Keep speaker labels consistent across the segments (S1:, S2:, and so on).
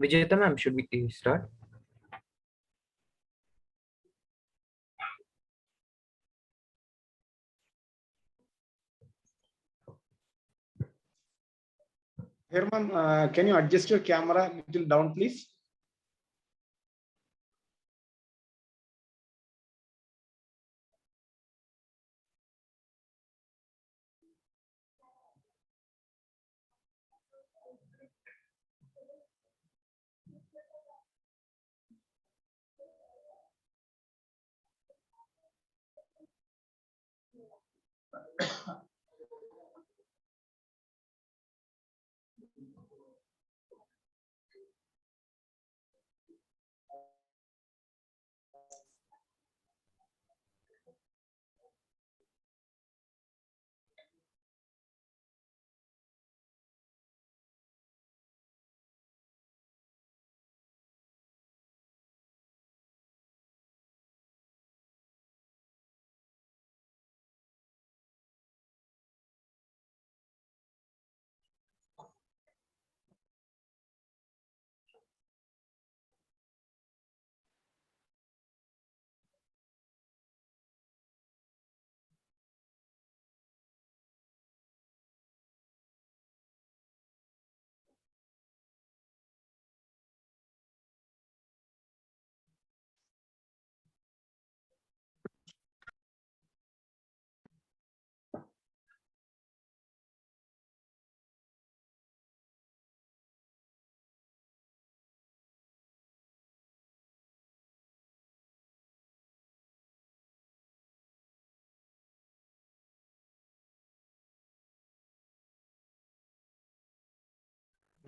S1: Vijayata ma'am, should we start?
S2: Herman, can you adjust your camera a little down, please?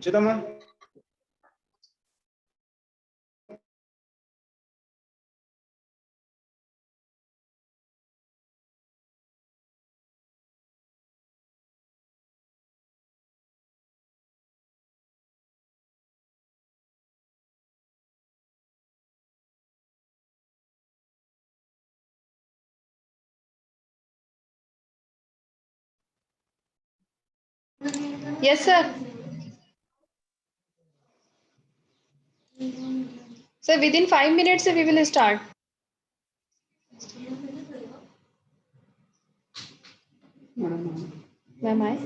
S2: Chidama?
S3: Yes, sir. So within 5 minutes, we will start. Ma'am, I.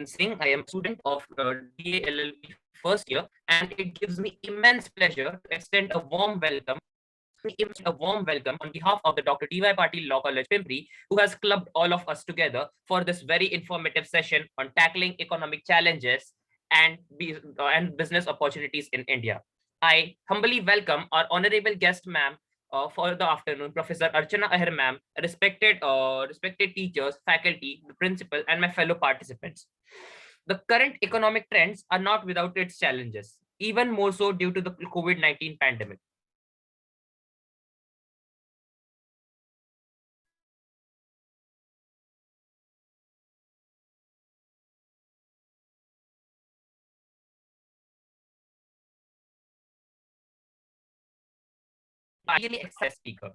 S1: Saying I am a student of DALLB first year, and it gives me immense pleasure to extend a warm welcome on behalf of the Dr. D.Y. Patil Law College Pimpri, who has clubbed all of us together for this very informative session on tackling economic challenges and business opportunities in India. I humbly welcome our honorable guest, ma'am, for the afternoon, Professor Archana Aher, ma'am, respected teachers, faculty, the principal, and my fellow participants. The current economic trends are not without its challenges, even more so due to the COVID-19 pandemic. Really excited speaker.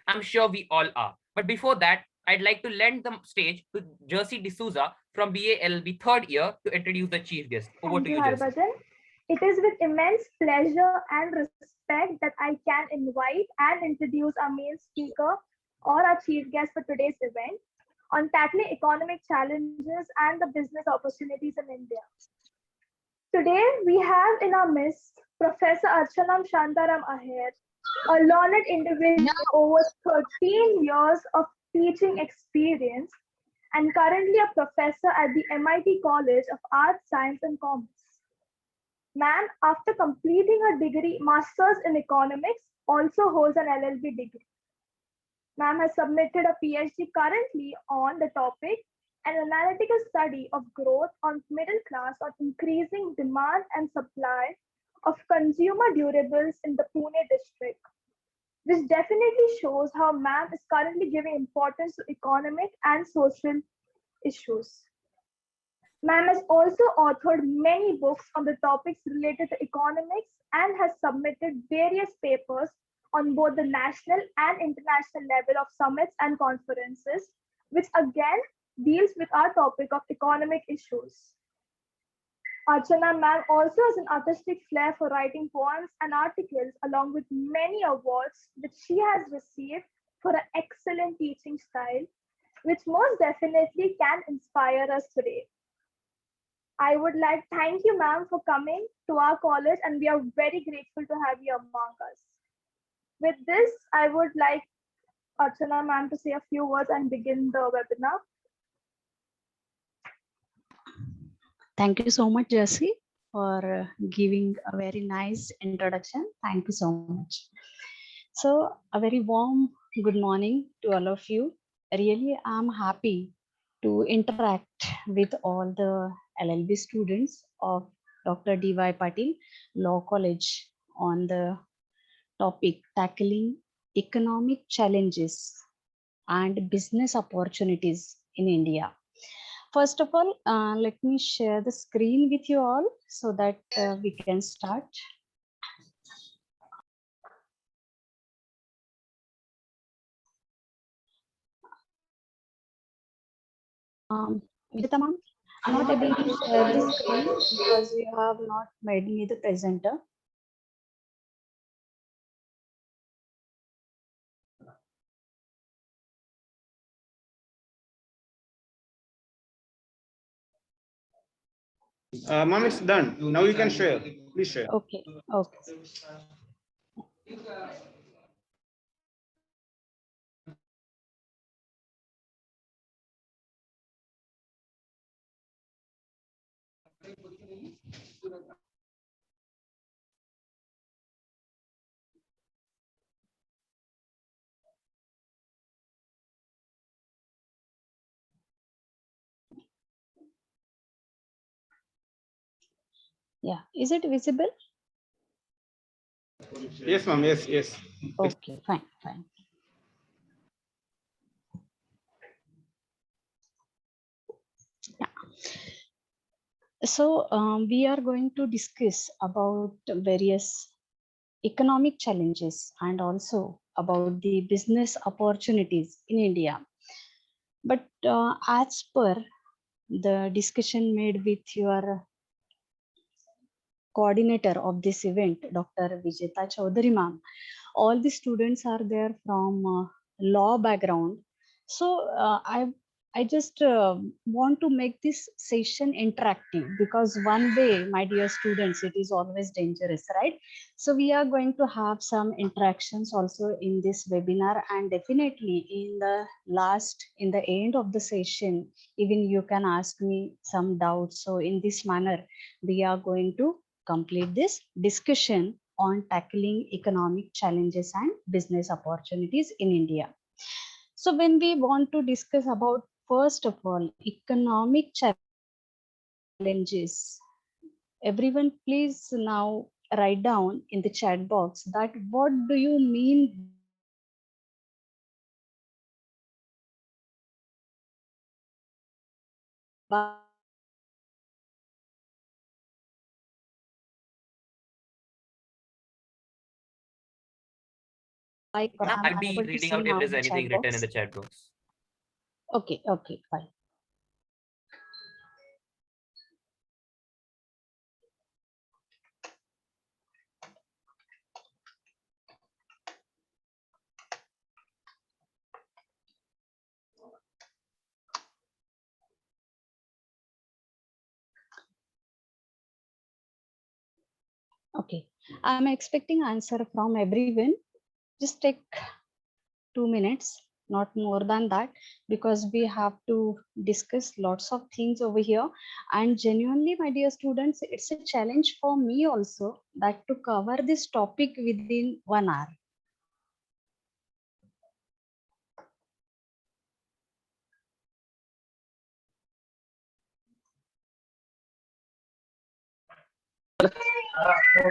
S1: I'm sure we all are. But before that, I'd like to lend the stage to Jersey D'Souza from BALB third year to introduce the chief guest. Over
S4: Thank
S1: to
S4: you,
S1: you, Jersey.
S4: Harbhajan. It is with immense pleasure and respect that I can invite and introduce our main speaker or our chief guest for today's event on tackling economic challenges and the business opportunities in India. Today, we have in our midst Professor Archanam Shantaram Aher, a learned individual over 13 years of teaching experience and currently a professor at the MIT College of Arts, Science and Commerce. Ma'am, after completing her degree, Masters in Economics, also holds an LLB degree. Ma'am has submitted a PhD currently on the topic an analytical study of growth on middle class on increasing demand and supply of consumer durables in the Pune district. This definitely shows how ma'am is currently giving importance to economic and social issues. Ma'am has also authored many books on the topics related to economics and has submitted various papers on both the national and international level of summits and conferences, which again deals with our topic of economic issues. Archana ma'am also has an artistic flair for writing poems and articles, along with many awards which she has received for her excellent teaching style, which most definitely can inspire us today. I would like to thank you, ma'am, for coming to our college, and we are very grateful to have you among us. With this, I would like Archana ma'am to say a few words and begin the webinar.
S5: Thank you so much, Jesse, for giving a very nice introduction. Thank you so much. So, a very warm good morning to all of you. Really, I'm happy to interact with all the LLB students of Dr. D.Y. Patil Law College on the topic tackling economic challenges and business opportunities in India. First of all, let me share the screen with you all so that we can start. Vidita ma'am, I'm not able to share the screen because you have not made me the presenter.
S2: Ma'am, it's done. Now you can share. Please share.
S5: Okay, okay. Yeah, is it visible?
S2: Yes, ma'am. Yes, yes.
S5: Okay, fine, fine. Yeah. So we are going to discuss about various economic challenges and also about the business opportunities in India. But as per the discussion made with your coordinator of this event, Dr. Vijeta Chaudhary ma'am, all the students are there from law background. So I just want to make this session interactive because one way, my dear students, it is always dangerous, right? So we are going to have some interactions also in this webinar, and definitely in the end of the session, even you can ask me some doubts. So in this manner, we are going to complete this discussion on tackling economic challenges and business opportunities in India. So when we want to discuss about, first of all, economic challenges, everyone please now write down in the chat box that what do you mean by
S1: I'll be
S5: able to
S1: reading
S5: see
S1: out
S5: now
S1: if there's
S5: the
S1: anything
S5: chat
S1: written
S5: box.
S1: in the chat box.
S5: Okay, okay, fine. Okay, I'm expecting answer from everyone. Just take 2 minutes, not more than that, because we have to discuss lots of things over here. And genuinely, my dear students, it's a challenge for me also that to cover this topic within 1 hour.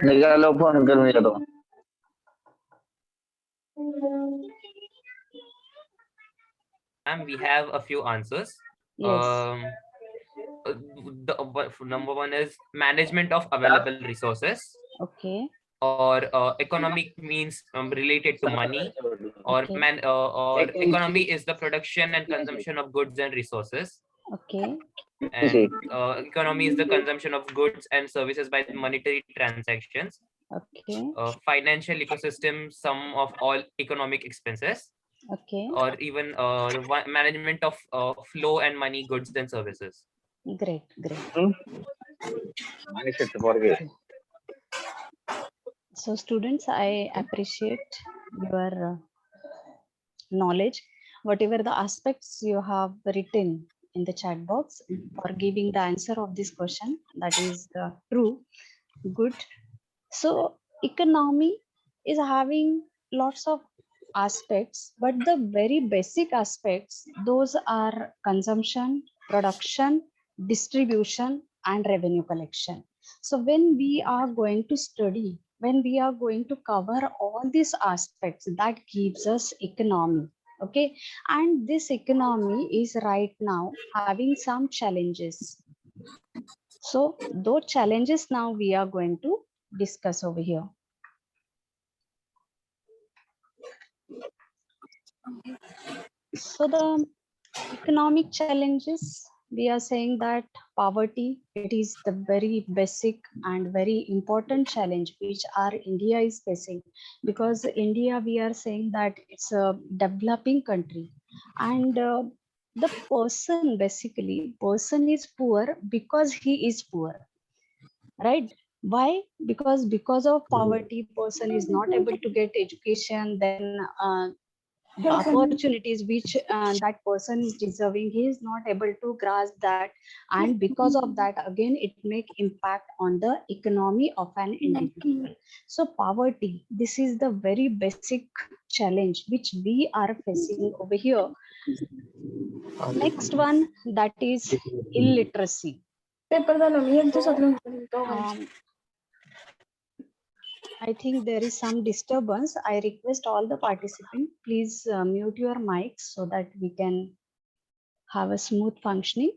S6: निकालो phone कर मुझे तो।
S1: And we have a few answers.
S5: Yes.
S1: Number one is management of available resources,
S5: Okay.
S1: or economic means related to money, or
S5: Okay.
S1: or economy is the production and consumption of goods and resources,
S5: Okay.
S1: and economy is the consumption of goods and services by monetary transactions.
S5: Okay.
S1: Financial ecosystem, sum of all economic expenses,
S5: Okay.
S1: or even management of flow and money, goods and services.
S5: Great. Great. So students, I appreciate your knowledge, whatever the aspects you have written in the chat box for giving the answer of this question. That is true. Good. So economy is having lots of aspects, but the very basic aspects, those are consumption, production, distribution, and revenue collection. So when we are going to study, when we are going to cover all these aspects, that gives us economy. Okay, and this economy is right now having some challenges. So those challenges now we are going to discuss over here. So the economic challenges, we are saying that poverty, it is the very basic and very important challenge which our India is facing, because India, we are saying that it's a developing country, and the person is poor because he is poor, right? Why? Because of poverty, person is not able to get education, then the opportunities which that person is deserving, he is not able to grasp that, and because of that again it make impact on the economy of an individual. So poverty, this is the very basic challenge which we are facing over here. Next one, that is illiteracy. I think there is some disturbance. I request all the participants, please mute your mics so that we can have a smooth functioning.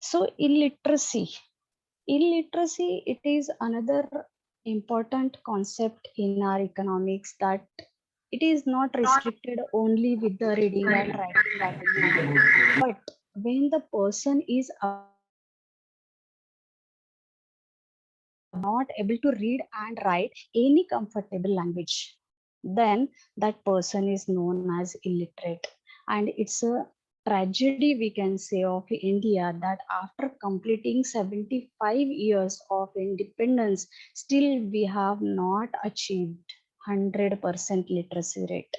S5: So illiteracy, it is another important concept in our economics, that it is not restricted only with the reading and writing ability, but when the person is not able to read and write any comfortable language, then that person is known as illiterate. And it's a tragedy, we can say, of India, that after completing 75 years of independence, still we have not achieved 100% literacy rate.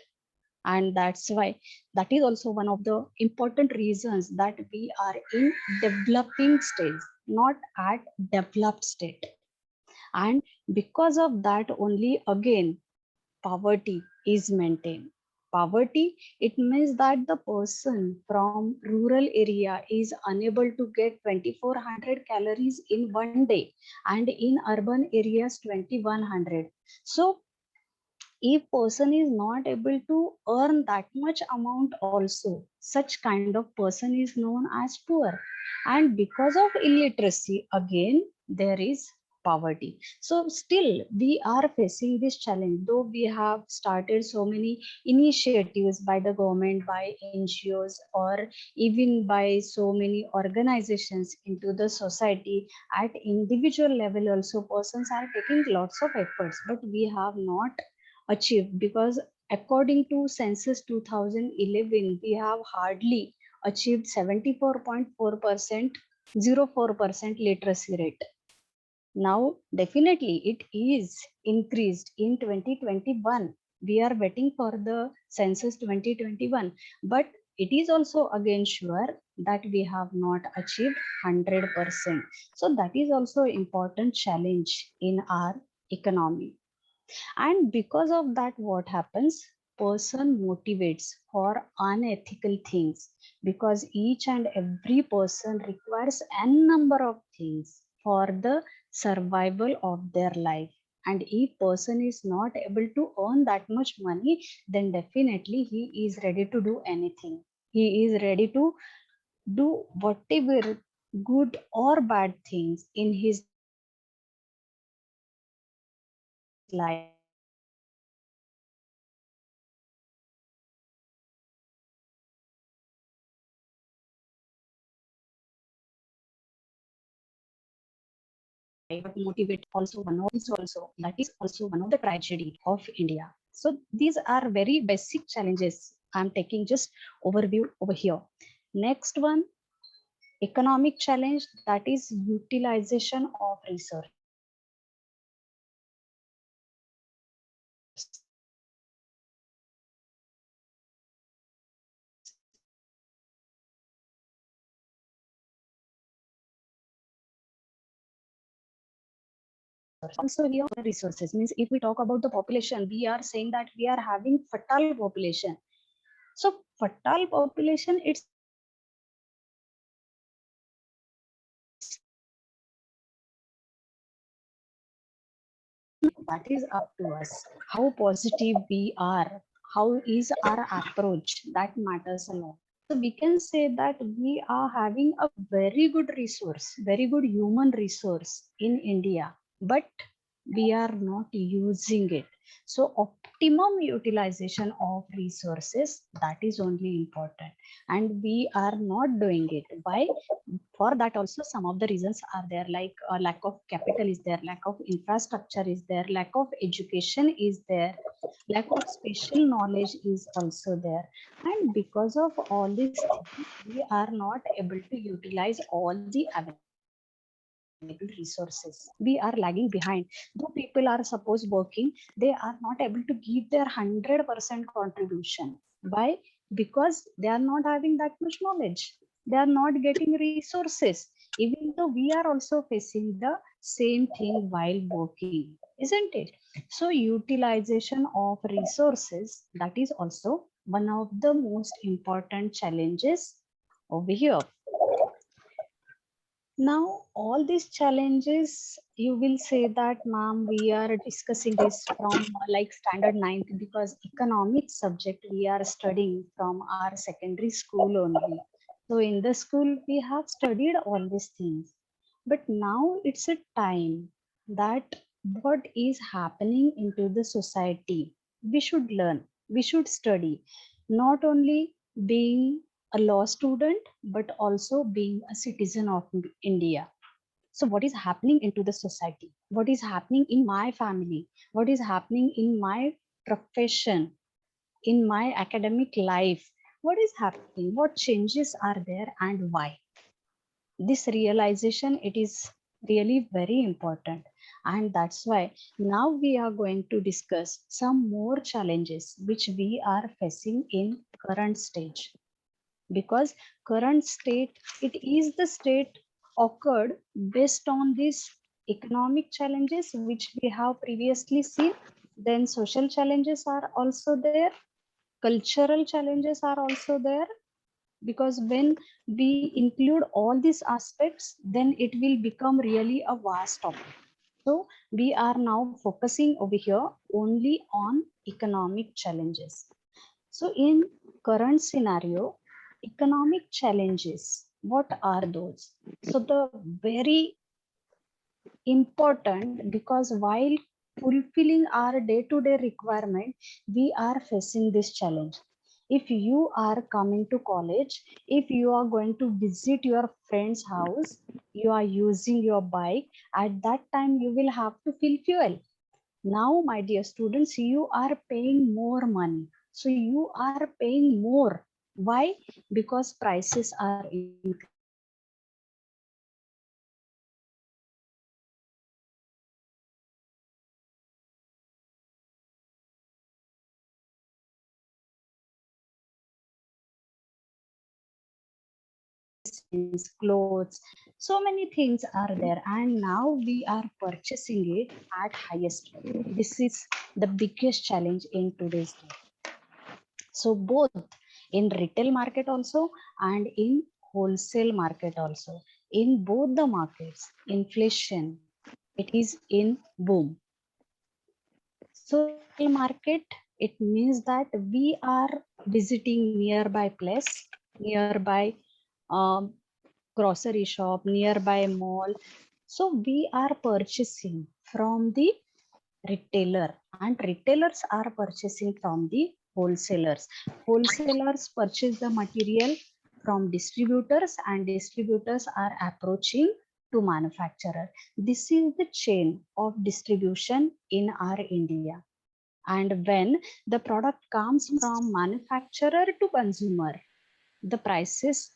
S5: And that's why, that is also one of the important reasons that we are in developing stage, not at developed state. And because of that only, again, poverty is maintained. Poverty, it means that the person from rural area is unable to get 2400 calories in one day, and in urban areas 2100. So if person is not able to earn that much amount also, such kind of person is known as poor. And because of illiteracy, again, there is poverty. So still we are facing this challenge, though we have started so many initiatives by the government, by NGOs, or even by so many organizations into the society. At individual level also, persons are taking lots of efforts, but we have not achieved, because according to census 2011, we have hardly achieved 74.4%, 04% literacy rate. Now definitely it is increased in 2021. We are waiting for the census 2021, but it is also again sure that we have not achieved 100%. So that is also important challenge in our economy. And because of that, what happens? Person motivates for unethical things, because each and every person requires n number of things. for the survival of their life. And if person is not able to earn that much money, then definitely he is ready to do anything. He is ready to do whatever good or bad things in his life. Motivate also one of is also that is also one of the tragedy of India. So these are very basic challenges. I'm taking just overview over here. Next one, economic challenge, that is utilization of resource. Also here resources means if we talk about the population, we are saying that we are having fertile population. So fertile population, it's that is up to us. How positive we are, how is our approach, that matters a lot. So we can say that we are having a very good resource, very good human resource in India, but we are not using it. So optimum utilization of resources, that is only important, and we are not doing it. Why? For that also some of the reasons are there, like lack of capital is there, lack of infrastructure is there, lack of education is there, lack of special knowledge is also there. And because of all these things, we are not able to utilize all the available resources. We are lagging behind. Though people are suppose working, they are not able to give their 100% contribution. Why? Because they are not having that much knowledge. They are not getting resources. Even though we are also facing the same thing while working, isn't it? So utilization of resources, that is also one of the most important challenges over here. Now, all these challenges, you will say that, ma'am, we are discussing this from like standard ninth, because economic subject we are studying from our secondary school only. So in the school, we have studied all these things. But now it's a time that what is happening into the society, we should learn, we should study, not only being a law student, but also being a citizen of India. So what is happening into the society? What is happening in my family? What is happening in my profession? In my academic life? What is happening? What changes are there and why? This realization, it is really very important. And that's why now we are going to discuss some more challenges which we are facing in current stage, because current state, it is the state occurred based on these economic challenges which we have previously seen. Then social challenges are also there, cultural challenges are also there, because when we include all these aspects, then it will become really a vast topic. So we are now focusing over here only on economic challenges. So in current scenario, economic challenges, what are those? So the very important, because while fulfilling our day-to-day requirement, we are facing this challenge. If you are coming to college, if you are going to visit your friend's house, you are using your bike, at that time you will have to fill fuel. Now, my dear students, you are paying more money. So you are paying more. Why? Because prices are increasing. Clothes, so many things are there, and now we are purchasing it at highest rate. This is the biggest challenge in today's day. So both in retail market also and in wholesale market also, in both the markets, inflation, it is in boom. So market, it means that we are visiting nearby place, nearby um, grocery shop, nearby mall. So we are purchasing from the retailer, and retailers are purchasing from the wholesalers. Wholesalers purchase the material from distributors, and distributors are approaching to manufacturer. This is the chain of distribution in our India. And when the product comes from manufacturer to consumer, the prices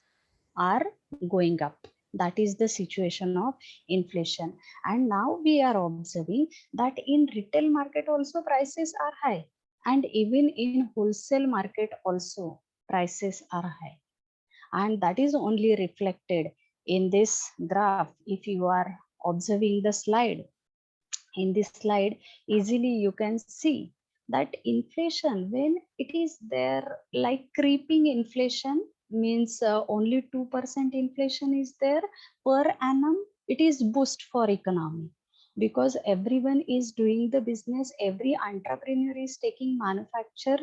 S5: are going up. That is the situation of inflation. And now we are observing that in retail market also prices are high, and even in wholesale market also prices are high. And that is only reflected in this graph. If you are observing the slide, in this slide, easily you can see that inflation, when it is there like creeping inflation, means only 2% inflation is there per annum, it is boost for economy, because everyone is doing the business, every entrepreneur is taking manufacture.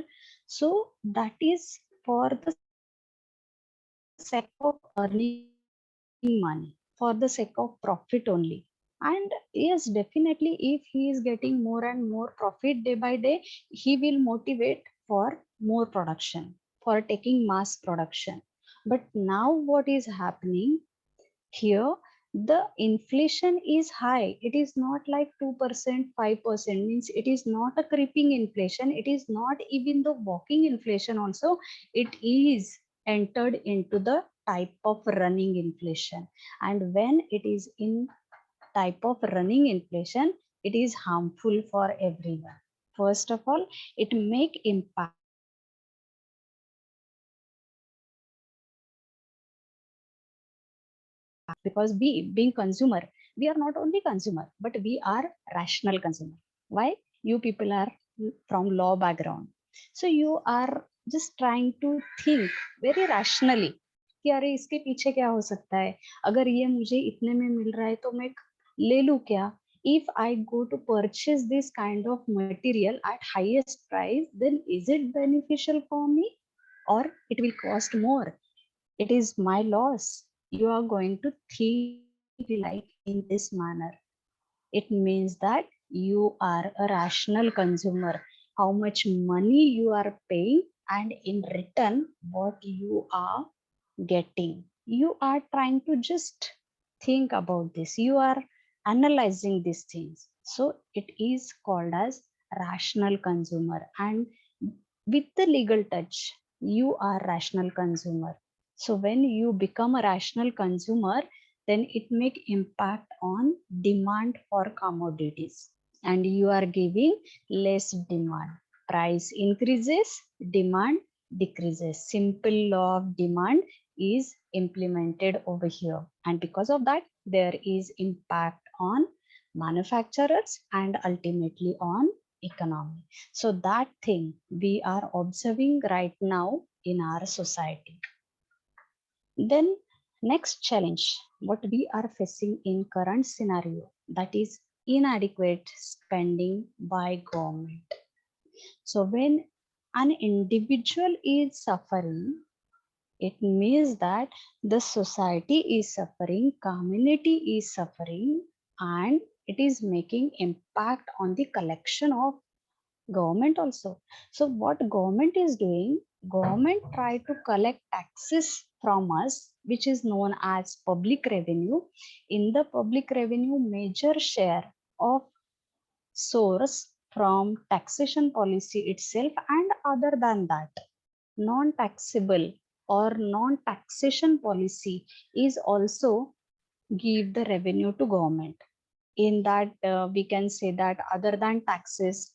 S5: So that is for the sake of earning money, for the sake of profit only. And yes, definitely, if he is getting more and more profit day by day, he will motivate for more production, for taking mass production. But now what is happening here, the inflation is high. It is not like 2%, 5%, means it is not a creeping inflation. It is not even the walking inflation also. It is entered into the type of running inflation. And when it is in type of running inflation, it is harmful for everyone. First of all, it make impact because we being consumer, we are not only consumer, but we are rational consumer. Why? You people are from law background, so you are just trying to think very rationally कि अरे इसके पीछे क्या हो सकता है, अगर ये मुझे इतने में मिल रहा है तो मैं ले लूं क्या. If I go to purchase this kind of material at highest price, then is it beneficial for me, or it will cost more? It is my loss. You are going to think like in this manner. It means that you are a rational consumer. How much money you are paying, and in return what you are getting, you are trying to just think about this, you are analyzing these things. So it is called as rational consumer, and with the legal touch, you are rational consumer. So when you become a rational consumer, then it make impact on demand for commodities, and you are giving less demand. Price increases, demand decreases. Simple law of demand is implemented over here, and because of that there is impact on manufacturers and ultimately on economy. So that thing we are observing right now in our society. Then next challenge, what we are facing in current scenario, that is inadequate spending by government. So when an individual is suffering, it means that the society is suffering, community is suffering, and it is making impact on the collection of government also. So what government is doing, government try to collect taxes from us, which is known as public revenue. In the public revenue, major share of source from taxation policy itself, and other than that, non-taxable or non-taxation policy is also give the revenue to government. In that we can say that other than taxes,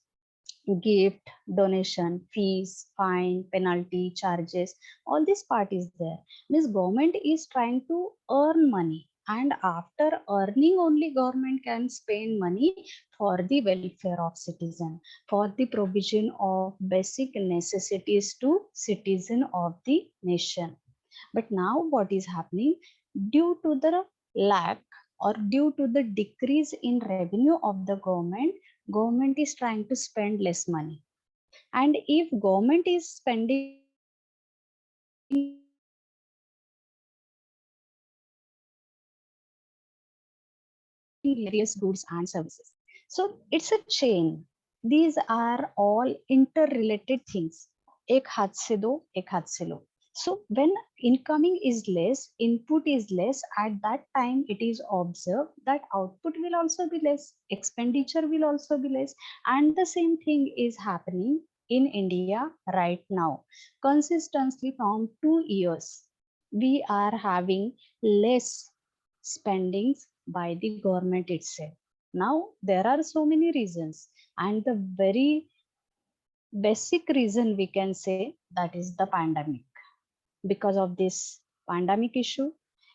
S5: gift, donation, fees, fine, penalty, charges, all this part is there. Means government is trying to earn money, and after earning only government can spend money for the welfare of citizen, for the provision of basic necessities to citizen of the nation. But now what is happening, due to the lack or due to the decrease in revenue of the government is trying to spend less money. And if government is spending various goods and services. So it's a chain. These are all interrelated things. एक हाथ से दो, एक हाथ से लो. So when incoming is less, input is less, at that time it is observed that output will also be less, expenditure will also be less. And the same thing is happening in India right now. Consistently from 2 years, we are having less spendings by the government itself. Now, there are so many reasons, and the very basic reason we can say that is the pandemic. Because of this pandemic issue,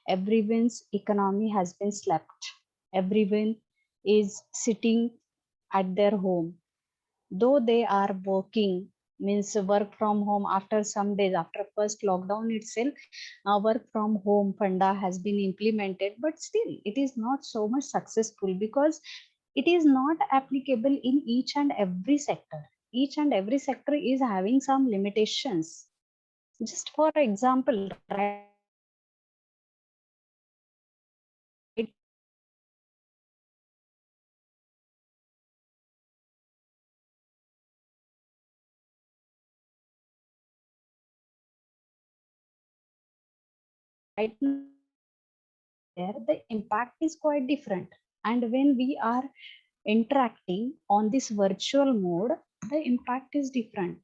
S5: everyone's economy has been slapped. Everyone is sitting at their home, though they are working, means work from home. After some days, after first lockdown itself, work from home funda has been implemented, but still it is not so much successful because it is not applicable in each and every sector. Each and every sector is having some limitations. Just for example, right now, there the impact is quite different. And when we are interacting on this virtual mode, the impact is different,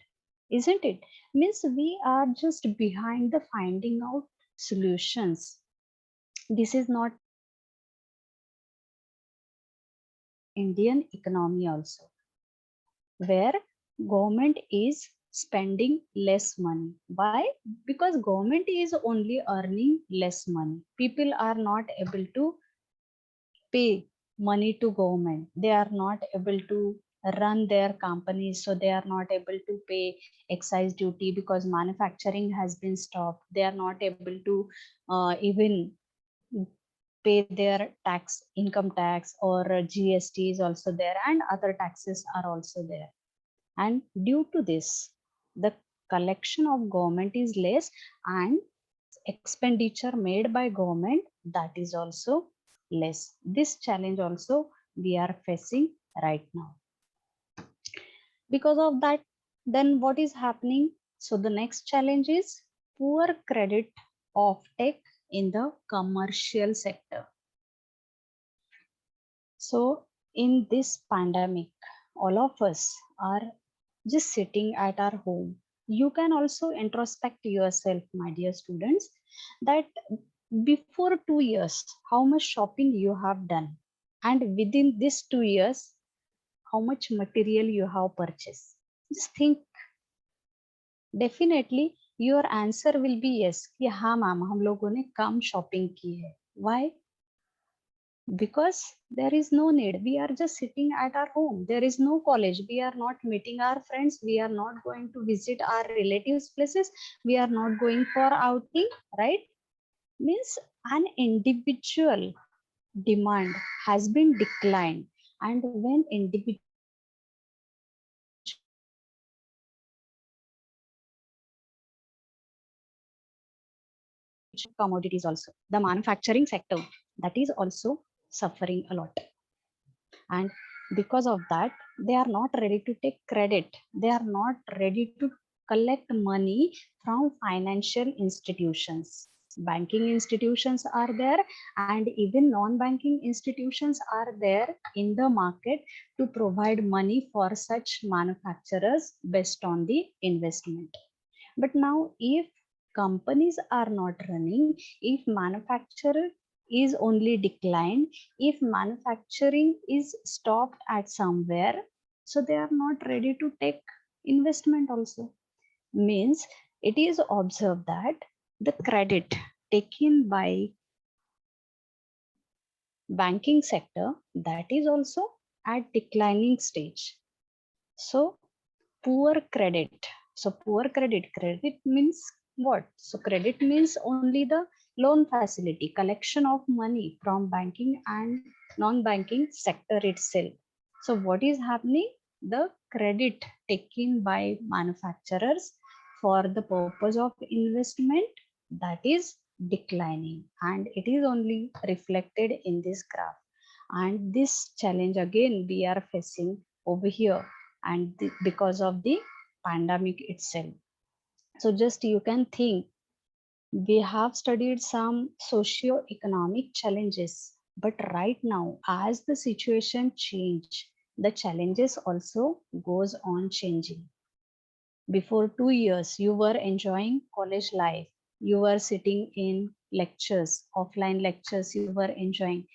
S5: isn't it? Means we are just behind the finding out solutions. This is not Indian economy also, where government is spending less money. Why? Because government is only earning less money. People are not able to pay money to government. They are not able to run their companies, so they are not able to pay excise duty because manufacturing has been stopped. They are not able to even pay their tax, income tax, or GST is also there, and other taxes are also there. And due to this, the collection of government is less, and expenditure made by government, that is also less. This challenge also we are facing right now. Because of that, then what is happening? So the next challenge is poor credit offtake in the commercial sector. So in this pandemic, all of us are just sitting at our home. You can also introspect yourself, my dear students, that before 2 years, how much shopping you have done, and within this 2 years, how much material you have purchased. Just think. Definitely your answer will be yes कि हाँ ma'am हम लोगों ने कम shopping की है. Why? Because there is no need. We are just sitting at our home. There is no college. We are not meeting our friends. We are not going to visit our relatives' places. We are not going for outing, right? Means an individual demand has been declined. And when individual commodities also, the manufacturing sector, that is also suffering a lot. And because of that, they are not ready to take credit. They are not ready to collect money from financial institutions. Banking institutions are there, and even non-banking institutions are there in the market to provide money for such manufacturers based on the investment. But now, if companies are not running, if manufacturer is only declined, if manufacturing is stopped at somewhere, so they are not ready to take investment also. Means it is observed that the credit taken by banking sector, that is also at declining stage. So poor credit. So poor credit means what? So credit means only the loan facility, collection of money from banking and non-banking sector itself. So what is happening? The credit taken by manufacturers for the purpose of investment, that is declining, and it is only reflected in this graph. And this challenge again we are facing over here, and because of the pandemic itself. So just you can think, we have studied some socio-economic challenges, but right now as the situation change, the challenges also goes on changing. Before 2 years you were enjoying college life, you were sitting in lectures, offline lectures you were enjoying.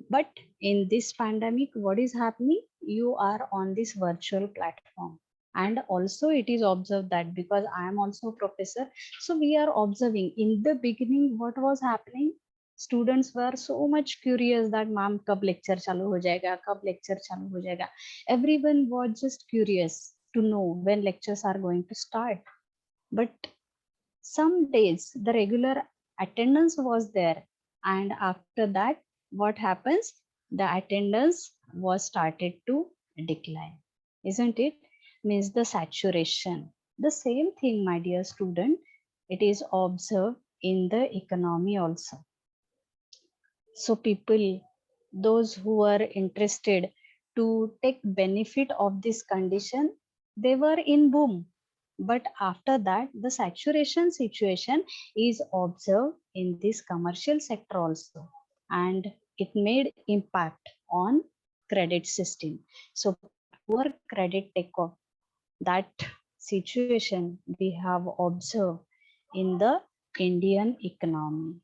S5: But in this pandemic, what is happening? You are on this virtual platform. And also it is observed that, because I am also a professor, so we are observing in the beginning what was happening. Students were so much curious that ma'am kab lecture chalu ho jayega, kab lecture chalu ho jayega. Everyone was just curious to know when lectures are going to start. But some days the regular attendance was there, and after that what happens? The attendance was started to decline, isn't it? Means the saturation. The same thing, my dear student, it is observed in the economy also. So people, those who are interested to take benefit of this condition, they were in boom. But after that, the saturation situation is observed in this commercial sector also, and it made impact on credit system. So poor credit takeoff, that situation we have observed in the Indian economy.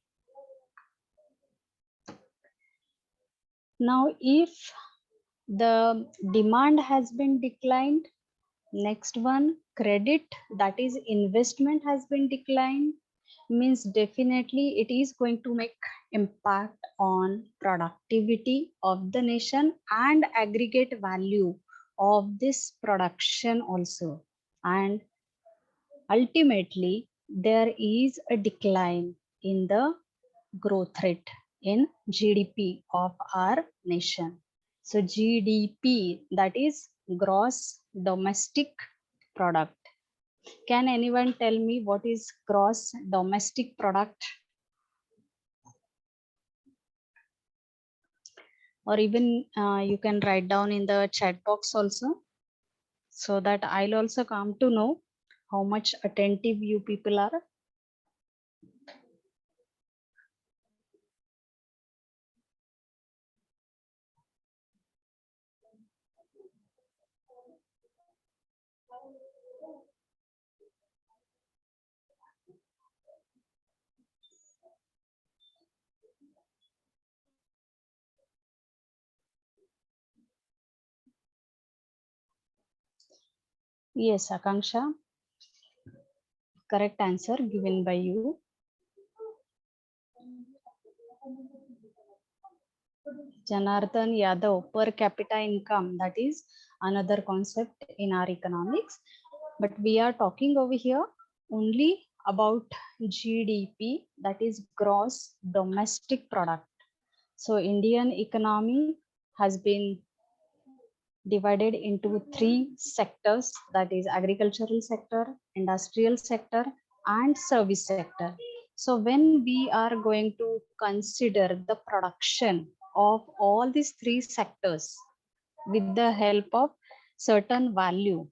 S5: Now, if the demand has been declined, next one, credit, that is investment, has been declined, means definitely it is going to make impact on productivity of the nation and aggregate value of this production also. And ultimately, there is a decline in the growth rate in GDP of our nation. So GDP, that is gross domestic product. Can anyone tell me what is gross domestic product? Or even you can write down in the chat box also, so that I'll also come to know how much attentive you people are. Yes, Akanksha, correct answer given by you. Janardhan Yadav, per capita income, that is another concept in our economics. But we are talking over here only about GDP, that is gross domestic product. So Indian economy has been divided into 3 sectors, that is agricultural sector, industrial sector, and service sector. So when we are going to consider the production of all these 3 sectors with the help of certain value,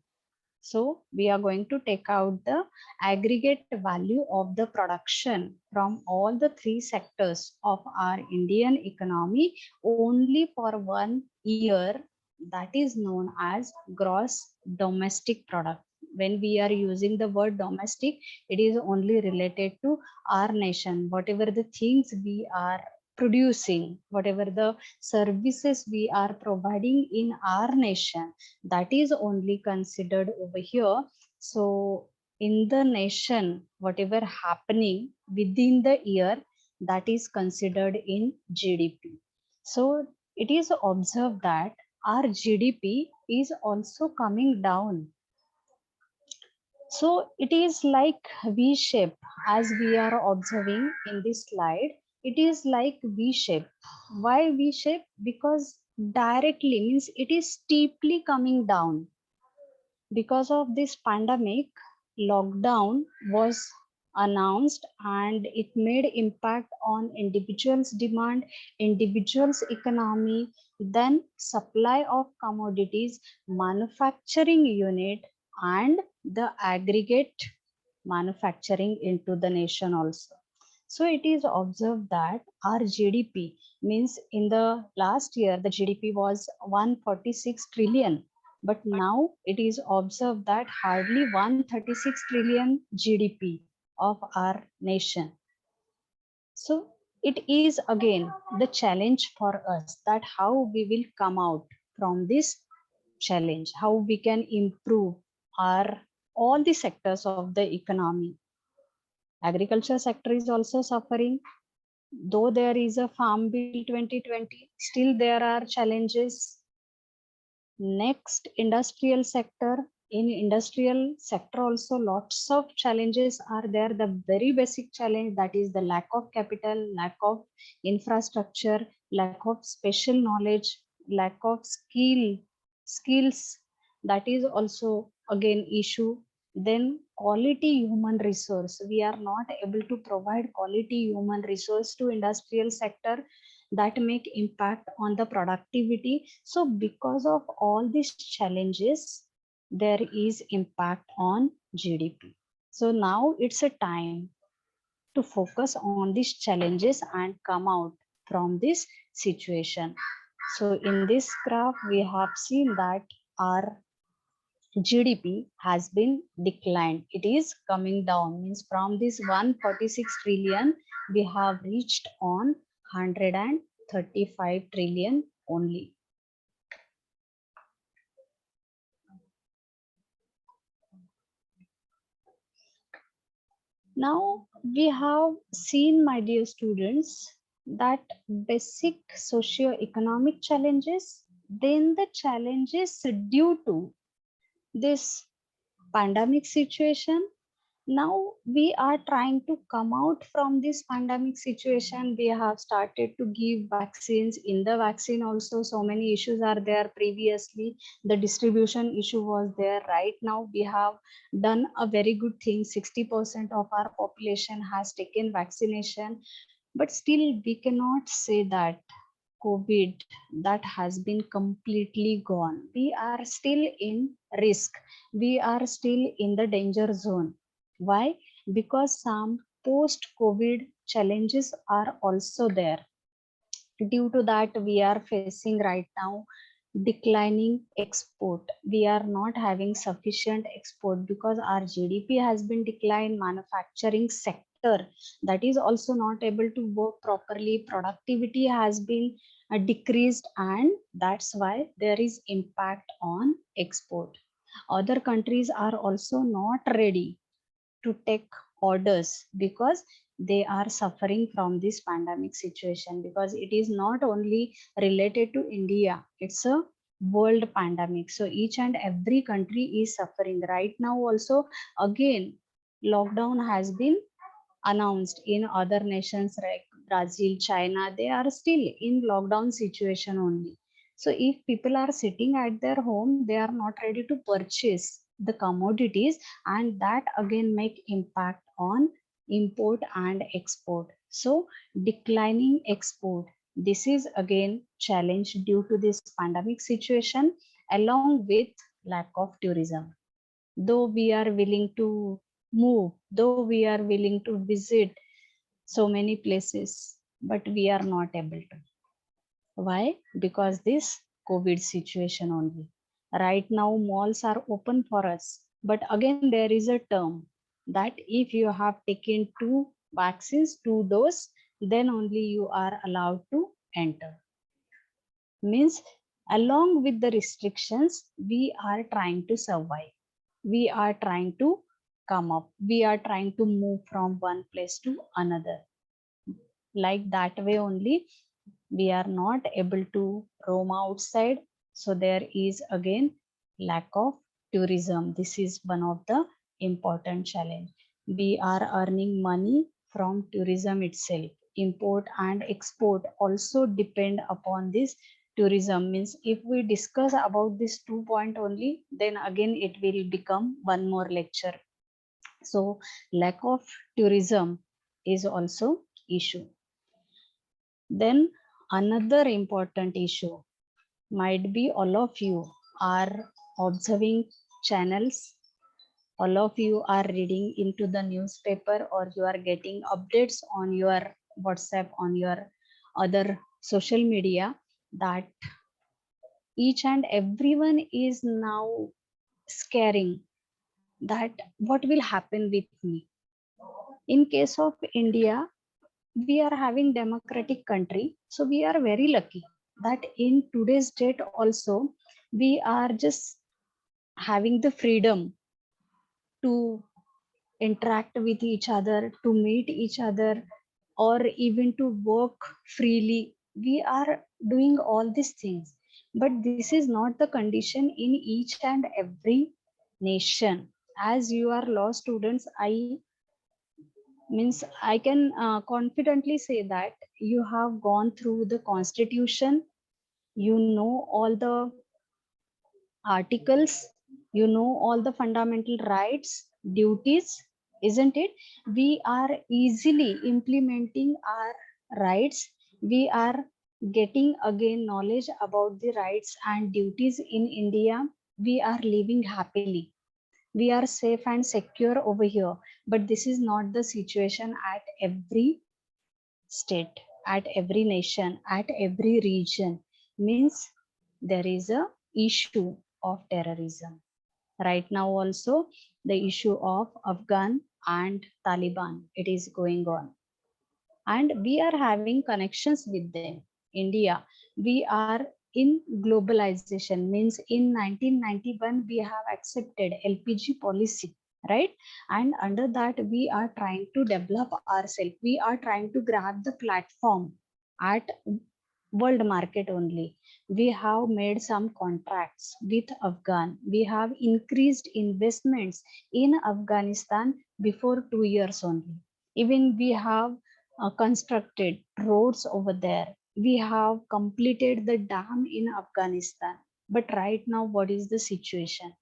S5: so we are going to take out the aggregate value of the production from all the 3 sectors of our Indian economy only for 1 year, that is known as gross domestic product. When we are using the word domestic, it is only related to our nation, whatever the things we are producing, whatever the services we are providing in our nation, that is only considered over here. So in the nation, whatever happening within the year, that is considered in GDP. So it is observed that our GDP is also coming down. So it is like V shape, as we are observing in this slide, it is like V shape. Why V shape? Because directly means it is steeply coming down. Because of this pandemic, lockdown was announced and it made impact on individuals' demand, individuals' economy, then supply of commodities, manufacturing unit, and the aggregate manufacturing into the nation also. So it is observed that our GDP means in the last year, the GDP was 146 trillion. But now it is observed that hardly 136 trillion GDP of our nation. So it is again the challenge for us that how we will come out from this challenge, how we can improve our all the sectors of the economy. Agriculture sector is also suffering. Though there is a Farm Bill 2020, still there are challenges. Next, industrial sector. In industrial sector also lots of challenges are there. The very basic challenge, that is the lack of capital, lack of infrastructure, lack of special knowledge, lack of skills. That is also again issue. Then quality human resource. We are not able to provide quality human resource to industrial sector, that make impact on the productivity. So because of all these challenges, there is impact on GDP. So now it's a time to focus on these challenges and come out from this situation. So in this graph, we have seen that our GDP has been declined. It is coming down, means from this 146 trillion, we have reached on 135 trillion only. Now we have seen, my dear students, that basic socio-economic challenges, then the challenges due to this pandemic situation. Now we are trying to come out from this pandemic situation. We have started to give vaccines. In the vaccine also, so many issues are there. Previously the distribution issue was there. Right now we have done a very good thing. 60% of our population has taken vaccination, but still we cannot say that COVID that has been completely gone. We are still in risk. We are still in the danger zone. Why? Because some post-COVID challenges are also there. Due to that, we are facing right now declining export. We are not having sufficient export because our GDP has been declined. Manufacturing sector, that is also not able to work properly. Productivity has been decreased, and that's why there is impact on export. Other countries are also not ready to take orders because they are suffering from this pandemic situation, because it is not only related to India, it's a world pandemic. So each and every country is suffering. Right now also, again, lockdown has been announced in other nations like Brazil, China. They are still in lockdown situation only. So if people are sitting at their home, they are not ready to purchase the commodities, and that again make impact on import and export. So declining export, this is again challenge due to this pandemic situation, along with lack of tourism. Though we are willing to move, though we are willing to visit so many places, but we are not able to. Why? Because this COVID situation only. Right now, malls are open for us. But again, there is a term that if you have taken 2 vaccines, 2 doses, then only you are allowed to enter. Means along with the restrictions, we are trying to survive. We are trying to come up. We are trying to move from one place to another. Like that way only, we are not able to roam outside. So there is again lack of tourism. This is one of the important challenge. We are earning money from tourism itself. Import and export also depend upon this tourism. Means if we discuss about this 2 point only, then again it will become one more lecture. So lack of tourism is also issue. Then another important issue might be all of you are observing channels, all of you are reading into the newspaper, or you are getting updates on your WhatsApp, on your other social media, that each and everyone is now scaring that what will happen with me. In case of India, we are having democratic country, so we are very lucky that in today's date also we are just having the freedom to interact with each other, to meet each other, or even to work freely. We are doing all these things, but this is not the condition in each and every nation. As you are law students, I can confidently say that you have gone through the constitution, you know all the articles, you know all the fundamental rights, duties, isn't it? We are easily implementing our rights. We are getting again knowledge about the rights and duties in India. We are living happily. We are safe and secure over here. But this is not the situation at every state, at every nation, at every region. Means there is a issue of terrorism. Right now also the issue of Afghan and Taliban, it is going on. And we are having connections with them. India, we are in globalization, means in 1991 we have accepted LPG policy, right? And under that we are trying to develop ourselves, we are trying to grab the platform at world market only. We have made some contracts with Afghan, we have increased investments in Afghanistan before 2 years only. Even we have constructed roads over there. We have completed the dam in Afghanistan. But right now, what is the situation?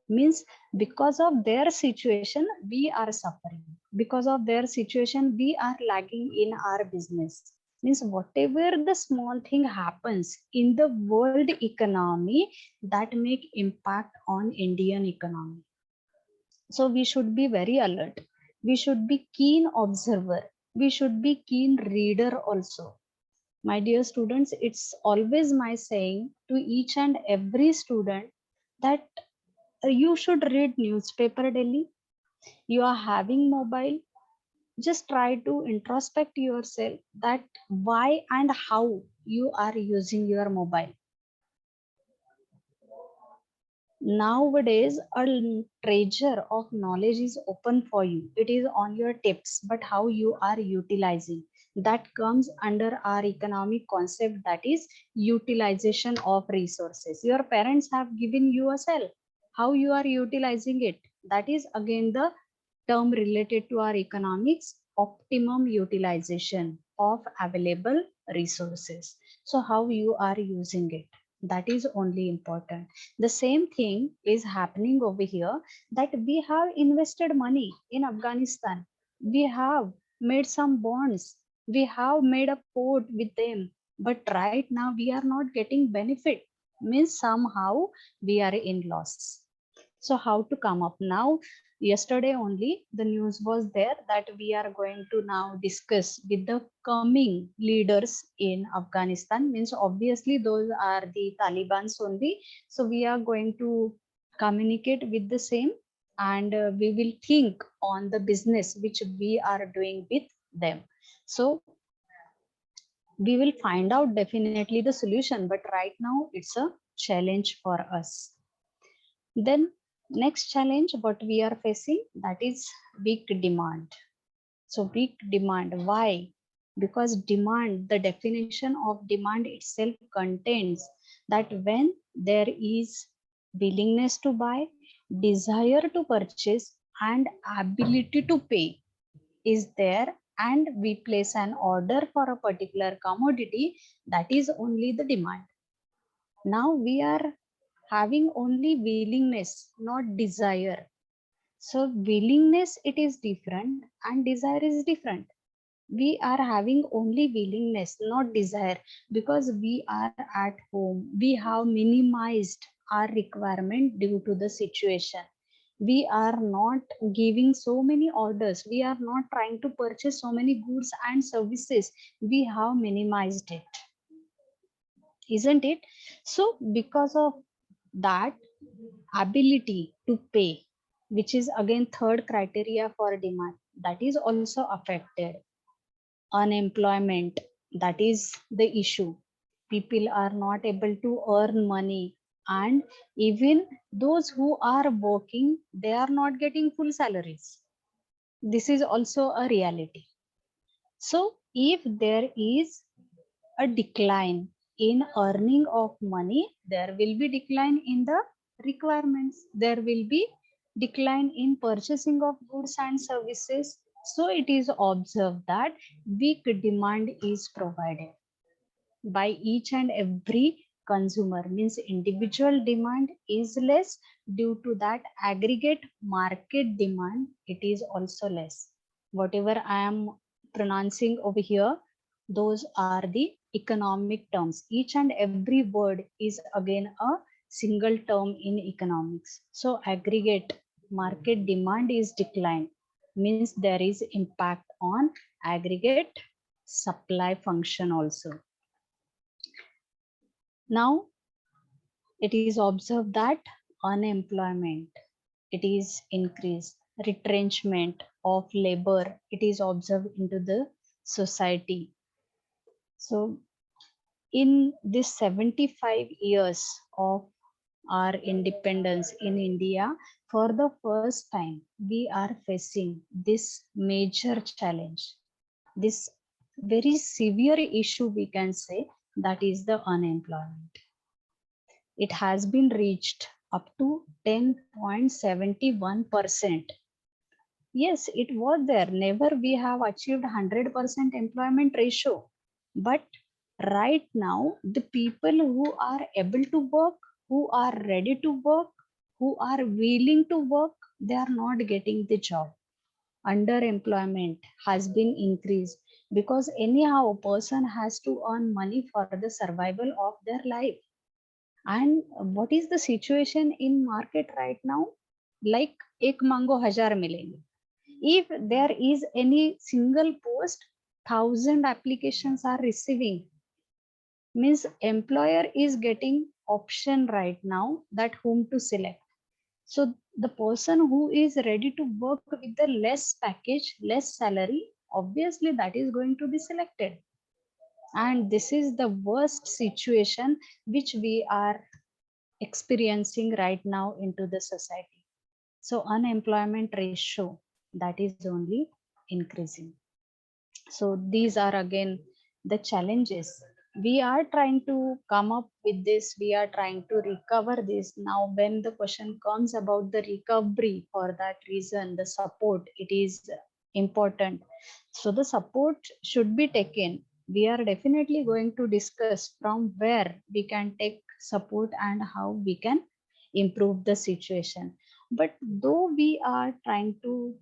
S5: Means because of their situation, we are suffering. Because of their situation, we are lagging in our business. Means whatever the small thing happens in the world economy, that make impact on Indian economy. So we should be very alert. We should be keen observer. We should be keen reader also. My dear students, it's always my saying to each and every student that you should read newspaper daily. You are having mobile. Just try to introspect yourself that why and how you are using your mobile. Nowadays, a treasure of knowledge is open for you. It is on your tips, but how you are utilizing that comes under our economic concept, that is utilization of resources. Your parents have given you a cell. How you are utilizing it? That is again the term related to our economics, optimum utilization of available resources. So how you are using it? That is only important. The same thing is happening over here, that we have invested money in Afghanistan. We have made some bonds. We have made a port with them. But right now we are not getting benefit. Means somehow we are in loss. So how to come up now? Yesterday only the news was there that we are going to now discuss with the coming leaders in Afghanistan. Means obviously those are the Talibans only. So we are going to communicate with the same, and we will think on the business which we are doing with them. So we will find out definitely the solution, but right now it's a challenge for us. Then next challenge what we are facing, that is weak demand. So weak demand, why? Because demand, the definition of demand itself contains that when there is willingness to buy, desire to purchase, and ability to pay is there, and we place an order for a particular commodity, that is only the demand. Now we are having only willingness, not desire. So willingness, it is different and desire is different. We are having only willingness, not desire, because we are at home. We have minimized our requirement due to the situation. We are not giving so many orders. We are not trying to purchase so many goods and services. We have minimized it, isn't it? So because of that, ability to pay, which is again third criteria for demand, that is also affected. Unemployment, that is the issue. People are not able to earn money, and even those who are working, they are not getting full salaries. This is also a reality. So if there is a decline in earning of money, there will be decline in the requirements, there will be decline in purchasing of goods and services. So it is observed that weak demand is provided by each and every consumer, means individual demand is less, due to that aggregate market demand, it is also less. Whatever I am pronouncing over here, those are the economic terms. Each and every word is again a single term in economics. So aggregate market demand is declined, means there is impact on aggregate supply function also. Now it is observed that unemployment, it is increased, retrenchment of labor, it is observed into the society. So in this 75 years of our independence in India, for the first time, we are facing this major challenge, this very severe issue, we can say, that is the unemployment. It has been reached up to 10.71%. Yes, it was there. Never we have achieved 100% employment ratio. But right now, the people who are able to work, who are ready to work, who are willing to work, they are not getting the job. Underemployment has been increased because anyhow a person has to earn money for the survival of their life. And what is the situation in market right now? Like ek mango hazar milenge. If there is any single post, 1,000 applications are receiving. Means employer is getting option right now that whom to select. So the person who is ready to work with the less package, less salary, obviously that is going to be selected. And this is the worst situation which we are experiencing right now into the society. So unemployment ratio, that is only increasing. So these are again the challenges. We are trying to come up with this, we are trying to recover this. Now when the question comes about the recovery, for that reason the support, it is important. So the support should be taken. We are definitely going to discuss from where we can take support and how we can improve the situation. But though we are trying to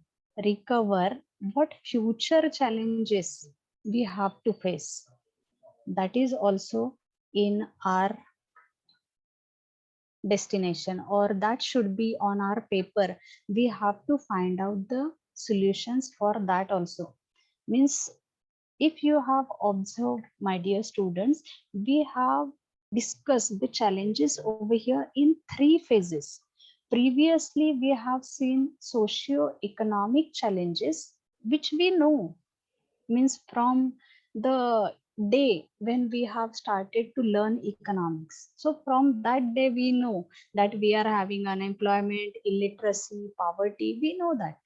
S5: recover, what future challenges we have to face, that is also in our destination, or that should be on our paper. We have to find out the solutions for that also. Means if you have observed, my dear students, we have discussed the challenges over here in 3 phases. Previously, we have seen socio-economic challenges, which we know, means from the day when we have started to learn economics. So from that day, we know that we are having unemployment, illiteracy, poverty, we know that.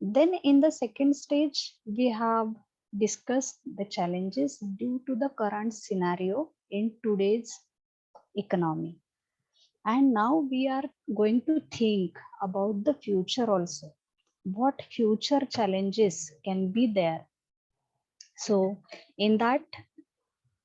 S5: Then in the second stage, we have discussed the challenges due to the current scenario in today's economy. And now we are going to think about the future also. What future challenges can be there? So in that,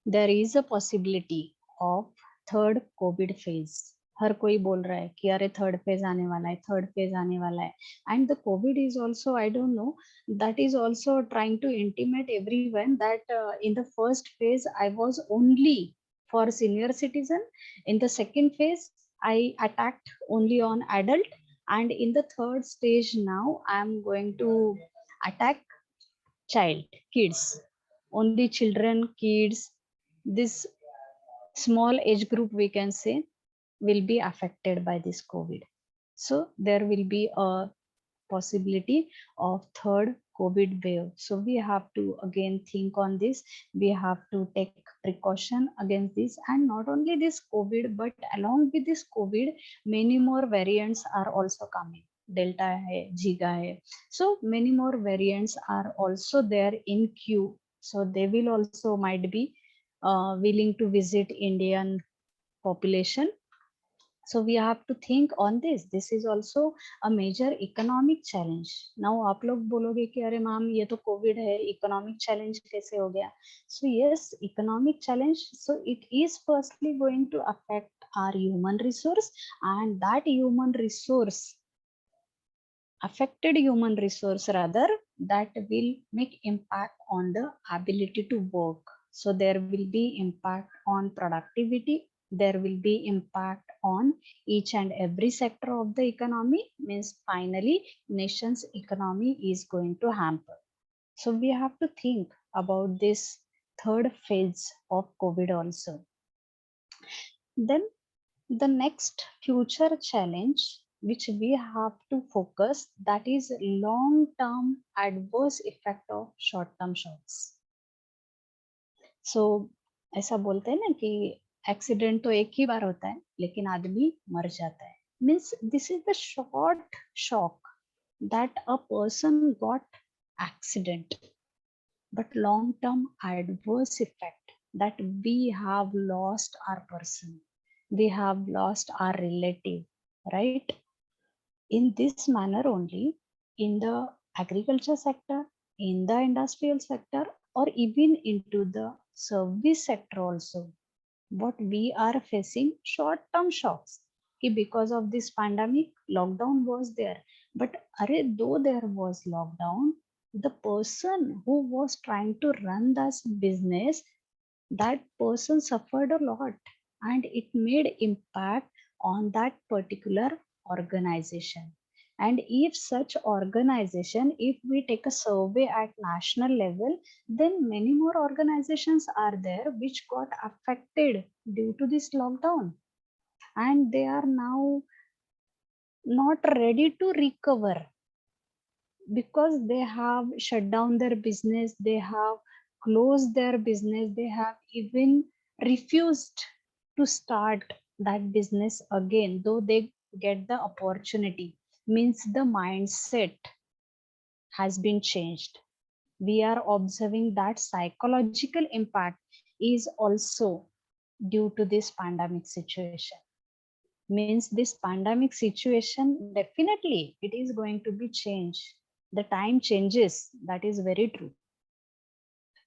S5: there is a possibility of third COVID phase. हर कोई बोल रहा है कि अरे third phase आने वाला है, third phase आने वाला है. And the COVID is also, I don't know, that is also trying to intimate everyone that in the first phase I was only for senior citizen. In the second phase I attacked only on adult, and in the third stage now I am going to attack kids, only children, kids, this small age group we can say will be affected by this COVID. So there will be a possibility of third COVID wave. So we have to again think on this. We have to take precaution against this, and not only this COVID, but along with this COVID, many more variants are also coming. Delta hai, Zika hai. So many more variants are also there in queue. So they will also might be willing to visit Indian population. So we have to think on this. This is also a major economic challenge. Now आप लोग बोलोगे कि अरे ma'am ये तो Covid है, economic challenge कैसे हो गया? So yes, economic challenge. So it is firstly going to affect our human resource, and that human resource, affected human resource rather, that will make impact on the ability to work. So there will be impact on productivity, there will be impact on each and every sector of the economy. Means finally nation's economy is going to hamper. So we have to think about this third phase of COVID also. Then the next future challenge which we have to focus, that is long term adverse effect of short term shocks. So ऐसा बोलते हैं ना कि accident तो एक ही बार होता है लेकिन आदमी मर जाता है. Means this is the short shock that a person got accident, but long term adverse effect that we have lost our person, we have lost our relative, right? In this manner only, in the agriculture sector, in the industrial sector, or even into the service sector also, what we are facing short term shocks. Because of this pandemic, lockdown was there, but though there was lockdown, the person who was trying to run this business, that person suffered a lot, and it made impact on that particular organization. And if such organization, if we take a survey at national level, then many more organizations are there which got affected due to this lockdown, and they are now not ready to recover because they have shut down their business, they have closed their business, they have even refused to start that business again, though they get the opportunity. Means the mindset has been changed. We are observing that psychological impact is also due to this pandemic situation. Means this pandemic situation, definitely it is going to be changed. The time changes, that is very true.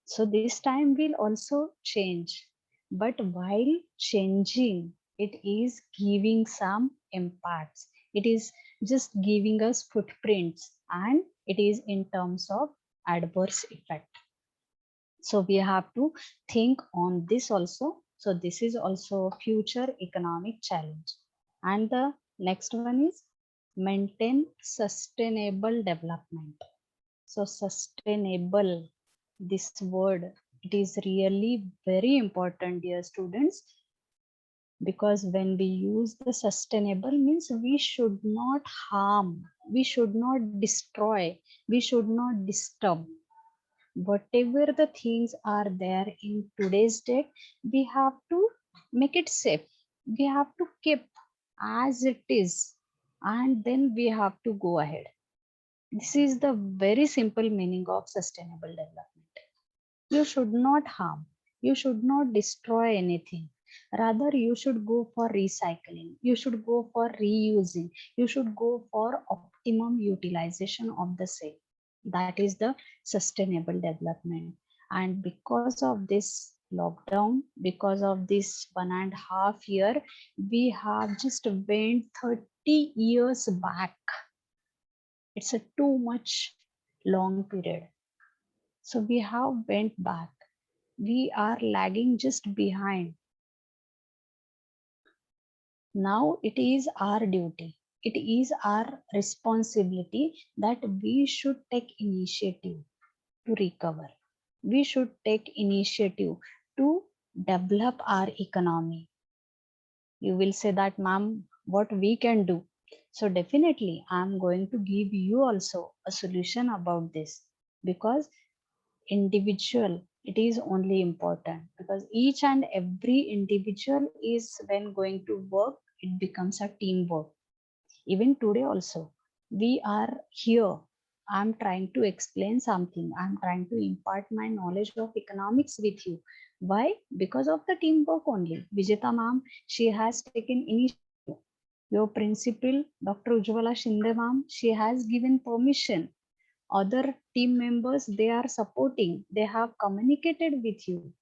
S5: So this time will also change, but while changing, it is giving some impacts. It is just giving us footprints, and it is in terms of adverse effect. So we have to think on this also. So this is also a future economic challenge. And the next one is maintain sustainable development. So sustainable, this word, it is really very important, dear students, because when we use the sustainable, means we should not harm, we should not destroy, we should not disturb. Whatever the things are there in today's date, we have to make it safe. We have to keep as it is, and then we have to go ahead. This is the very simple meaning of sustainable development. You should not harm, you should not destroy anything. Rather, you should go for recycling, you should go for reusing, you should go for optimum utilization of the same. That is the sustainable development. And because of this lockdown, because of this 1.5 year, we have just went 30 years back. It's a too much long period. So we have went back. We are lagging just behind. Now it is our duty. It is our responsibility that we should take initiative to recover. We should take initiative to develop our economy. You will say that, ma'am, what we can do? So definitely I'm going to give you also a solution about this, because individual, it is only important, because each and every individual is, when going to work, it becomes a teamwork. Even today also, we are here, I'm trying to explain something, I'm trying to impart my knowledge of economics with you. Why? Because of the teamwork only. Vijeta ma'am, she has taken initiative. Your principal, Dr. Ujjwala Shinde ma'am, she has given permission. Other team members, they are supporting, they have communicated with you,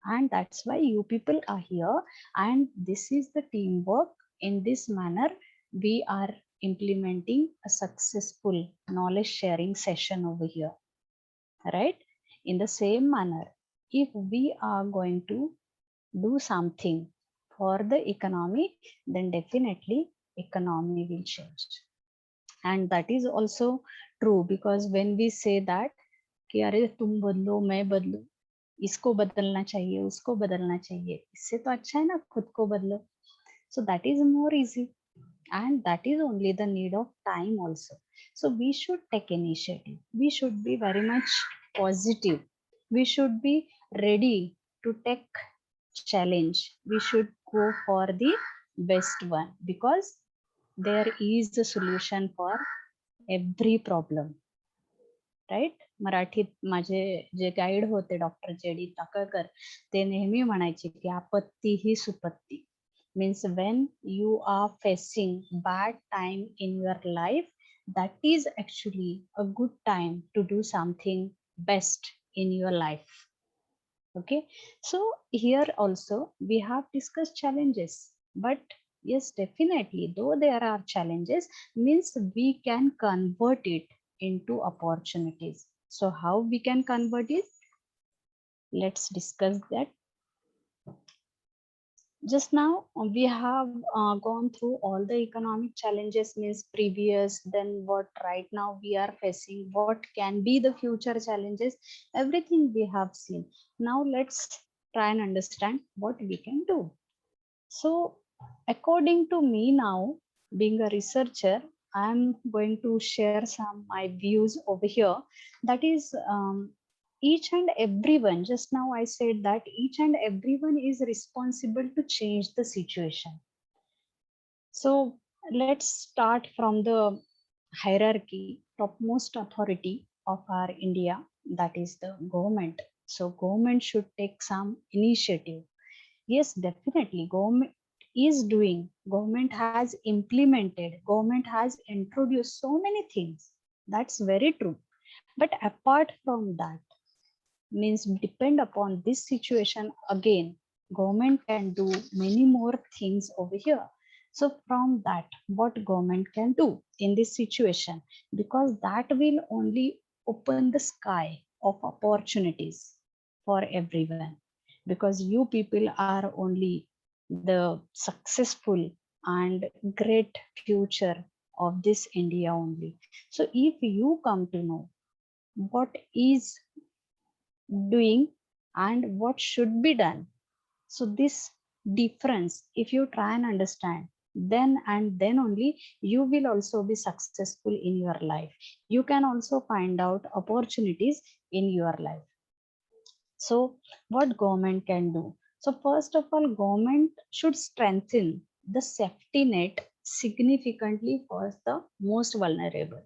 S5: and that's why you people are here. And this is the teamwork. In this manner, we are implementing a successful knowledge sharing session over here, right? In the same manner, if we are going to do something for the economy, then definitely economy will change. And that is also true, because when we say that कि अरे तुम बदलो मैं बदलूं, इसको बदलना चाहिए उसको बदलना चाहिए, इससे तो अच्छा है ना खुद को बदलो. So that is more easy, and that is only the need of time also. So we should take initiative, we should be very much positive, we should be ready to take challenge, we should go for the best one, because there is the solution for every problem, right? मराठीत माझे जे guide होते doctor JD Takalkar, ते नेहमी म्हणायचे की आपत्ती ही सुपत्ती. Means when you are facing bad time in your life, that is actually a good time to do something best in your life. Okay, so here also we have discussed challenges, but yes, definitely, though there are challenges, means we can convert it into opportunities. So how we can convert it? Let's discuss that. Just now we have gone through all the economic challenges, means previous, then what right now we are facing, what can be the future challenges, everything we have seen. Now let's try and understand what we can do. So according to me, now being a researcher, I'm going to share some my views over here. That is, each and everyone, just now I said that each and everyone is responsible to change the situation. So let's start from the hierarchy. Topmost authority of our India, that is the government. So government should take some initiative. Yes, definitely government is doing, government has implemented, government has introduced so many things. That's very true. But apart from that, means depend upon this situation again, government can do many more things over here. So from that, what government can do in this situation, because that will only open the sky of opportunities for everyone, because you people are only the successful and great future of this India only. So if you come to know what is doing and what should be done, so this difference, if you try and understand, then and then only you will also be successful in your life. You can also find out opportunities in your life. So what government can do? So first of all, government should strengthen the safety net significantly for the most vulnerable.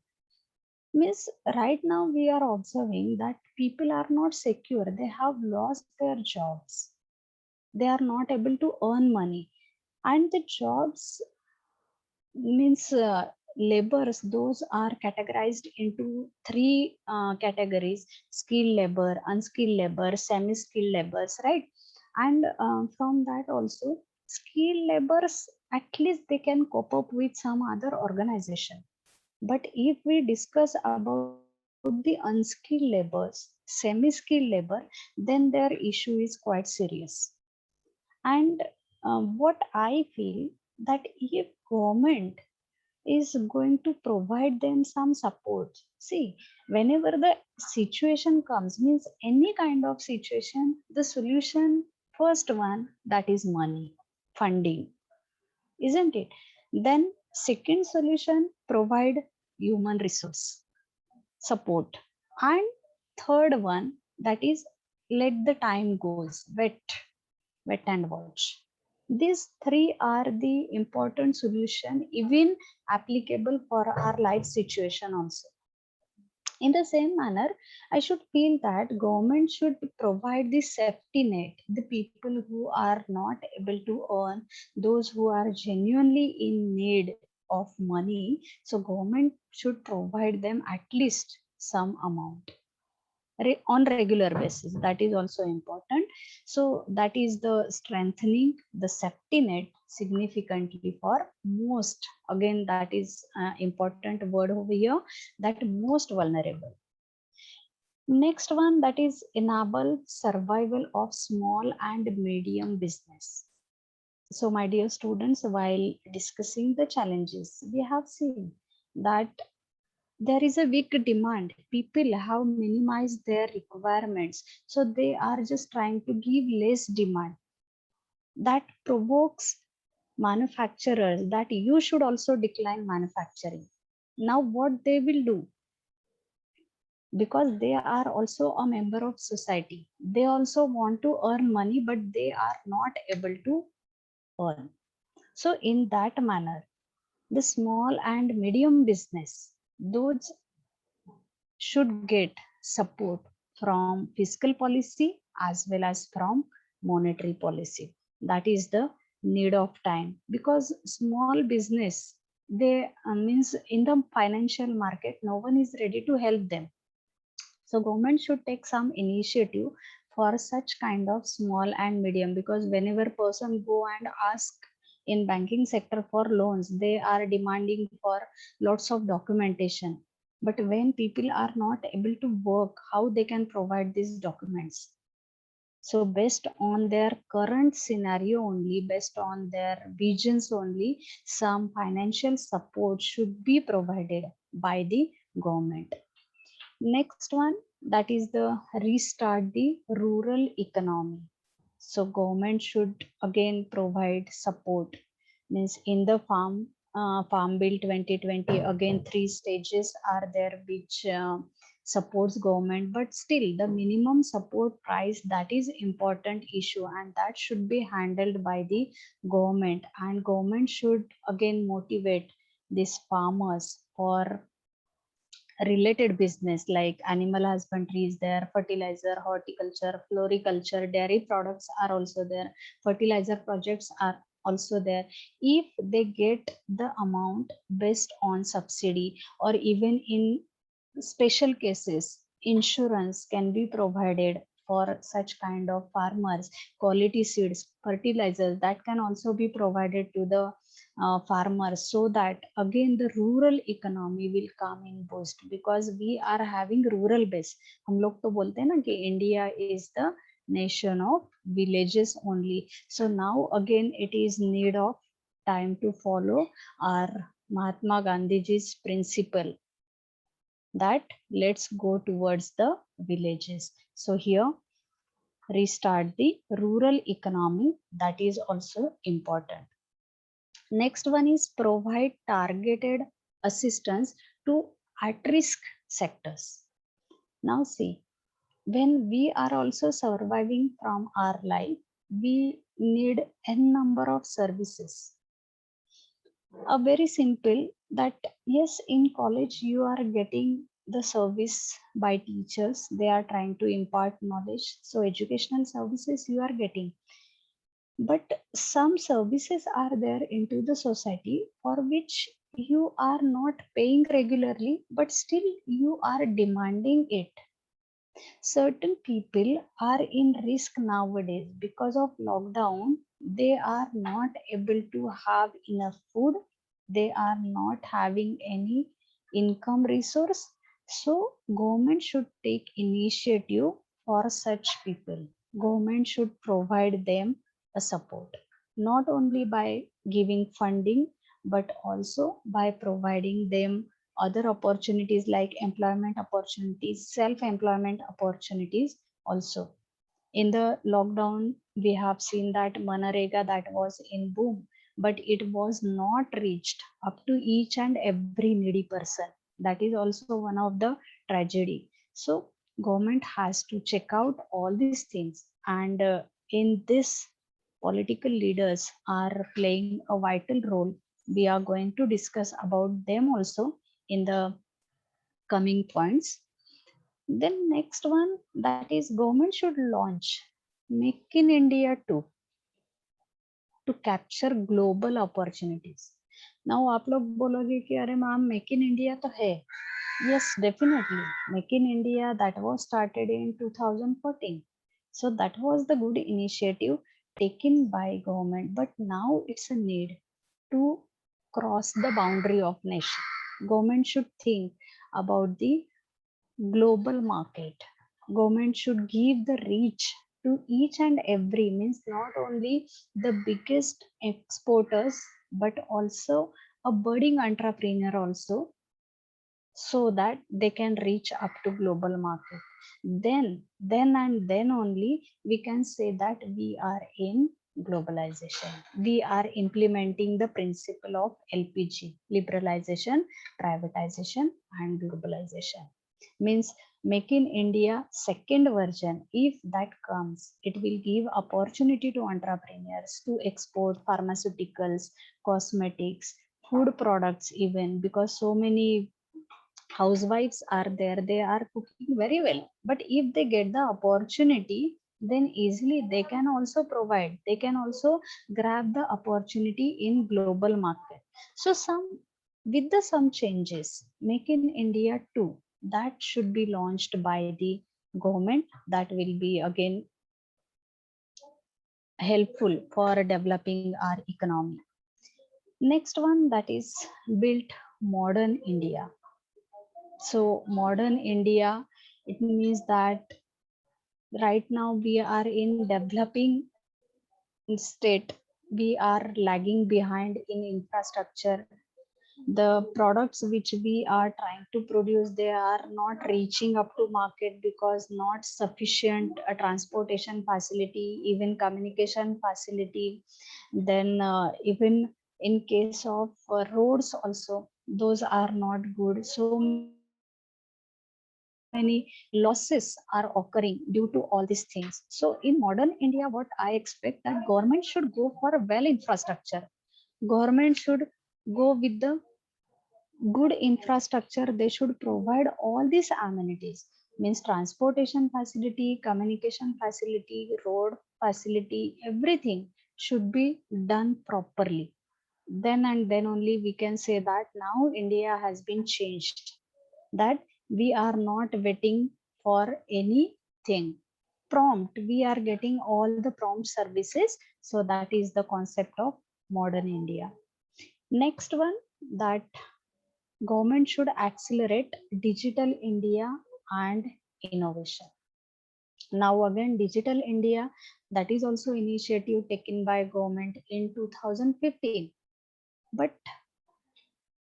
S5: Means right now we are observing that people are not secure, they have lost their jobs. They are not able to earn money. And the jobs means labors, those are categorized into three categories: skilled labor, unskilled labor, semi-skilled labors, right? And from that also, skilled labors, at least they can cope up with some other organization. But if we discuss about the unskilled labors, semi-skilled labor, then their issue is quite serious. And what I feel, that if government is going to provide them some support. See, whenever the situation comes, means any kind of situation, the solution, first one, that is money, funding, isn't it? Then second solution, provide human resource support. And third one, that is, let the time goes, wait and watch. These three are the important solution, even applicable for our life situation also. In the same manner, I should feel that government should provide the safety net, the people who are not able to earn, those who are genuinely in need of money. So government should provide them at least some amount on regular basis. That is also important. So that is the strengthening the safety net significantly for most, again that is important word over here, that most vulnerable. Next one, that is enable survival of small and medium business. So my dear students, while discussing the challenges, we have seen that there is a weak demand. People have minimized their requirements, so they are just trying to give less demand. That provokes manufacturers that you should also decline manufacturing. Now what they will do, because they are also a member of society, they also want to earn money, but they are not able to earn. So in that manner, the small and medium business, those should get support from fiscal policy as well as from monetary policy. That is the need of time, because small business, they means in the financial market, no one is ready to help them. So government should take some initiative for such kind of small and medium, because whenever person go and ask in banking sector for loans, they are demanding for lots of documentation. But when people are not able to work, how they can provide these documents? So based on their current scenario only, based on their visions only, some financial support should be provided by the government. Next one, that is the restart the rural economy. So government should again provide support. Means in the farm bill 2020, again 3 stages are there which supports government, but still the minimum support price, that is important issue, and that should be handled by the government. And government should again motivate these farmers for related business like animal husbandry is there, fertilizer, horticulture, floriculture, dairy products are also there, fertilizer projects are also there. If they get the amount based on subsidy, or even in special cases, insurance can be provided for such kind of farmers. Quality seeds, fertilizers, that can also be provided to the farmers, so that again the rural economy will come in boost, because we are having rural base. हम लोग तो बोलते हैं ना कि India is the nation of villages only. So now again it is need of time to follow our Mahatma Gandhiji's principle, that let's go towards the villages. So here, restart the rural economy, that is also important. Next one is provide targeted assistance to at-risk sectors. Now see, when we are also surviving from our life, we need n number of services. A very simple, that yes, in college you are getting the service by teachers, they are trying to impart knowledge, so educational services you are getting. but some services are there into the society for which you are not paying regularly, but still you are demanding it. Certain people are in risk nowadays because of lockdown. They are not able to have enough food. They are not having any income resource. So government should take initiative for such people. Government should provide them a support, not only by giving funding, but also by providing them other opportunities like employment opportunities, self-employment opportunities also. In the lockdown, we have seen that Manarega that was in boom, but it was not reached up to each and every needy person. That is also one of the tragedy. So government has to check out all these things, and in this, political leaders are playing a vital role. We are going to discuss about them also in the coming points. Then next one, that is government should launch Make in India too to capture global opportunities. Now आप लोग बोलोगे कि अरे ma'am make in India तो है. Yes, definitely. Make in India that was started in 2014. So that was the good initiative taken by government, but now it's a need to cross the boundary of nation. Government should think about the global market. Government should give the reach to each and every, means not only the biggest exporters, but also a budding entrepreneur also, so that they can reach up to global market. Then only we can say that we are in globalization. We are implementing the principle of LPG, liberalization, privatization, and globalization. Means Make in India second version, if that comes, it will give opportunity to entrepreneurs to export pharmaceuticals, cosmetics, food products even, because so many housewives are there, they are cooking very well, but if they get the opportunity, then easily they can also provide, they can also grab the opportunity in global market. So some, with the some changes, Make in India too, that should be launched by the government. That will be again helpful for developing our economy. Next one, that is built modern India. So modern India, it means that right now we are in developing state. We are lagging behind in infrastructure. The products which we are trying to produce, they are not reaching up to market because not sufficient transportation facility, even communication facility. Then even in case of roads also, those are not good. So many losses are occurring due to all these things. So in modern India, what I expect that government should go for a well infrastructure. Government should go with the good infrastructure. They should provide all these amenities, means transportation facility, communication facility, road facility, everything should be done properly. Then and then only we can say that now India has been changed, that we are not waiting for anything prompt, we are getting all the prompt services. So that is the concept of modern India. Next one, that government should accelerate digital India and innovation. Now again, digital India, that is also initiative taken by government in 2015. But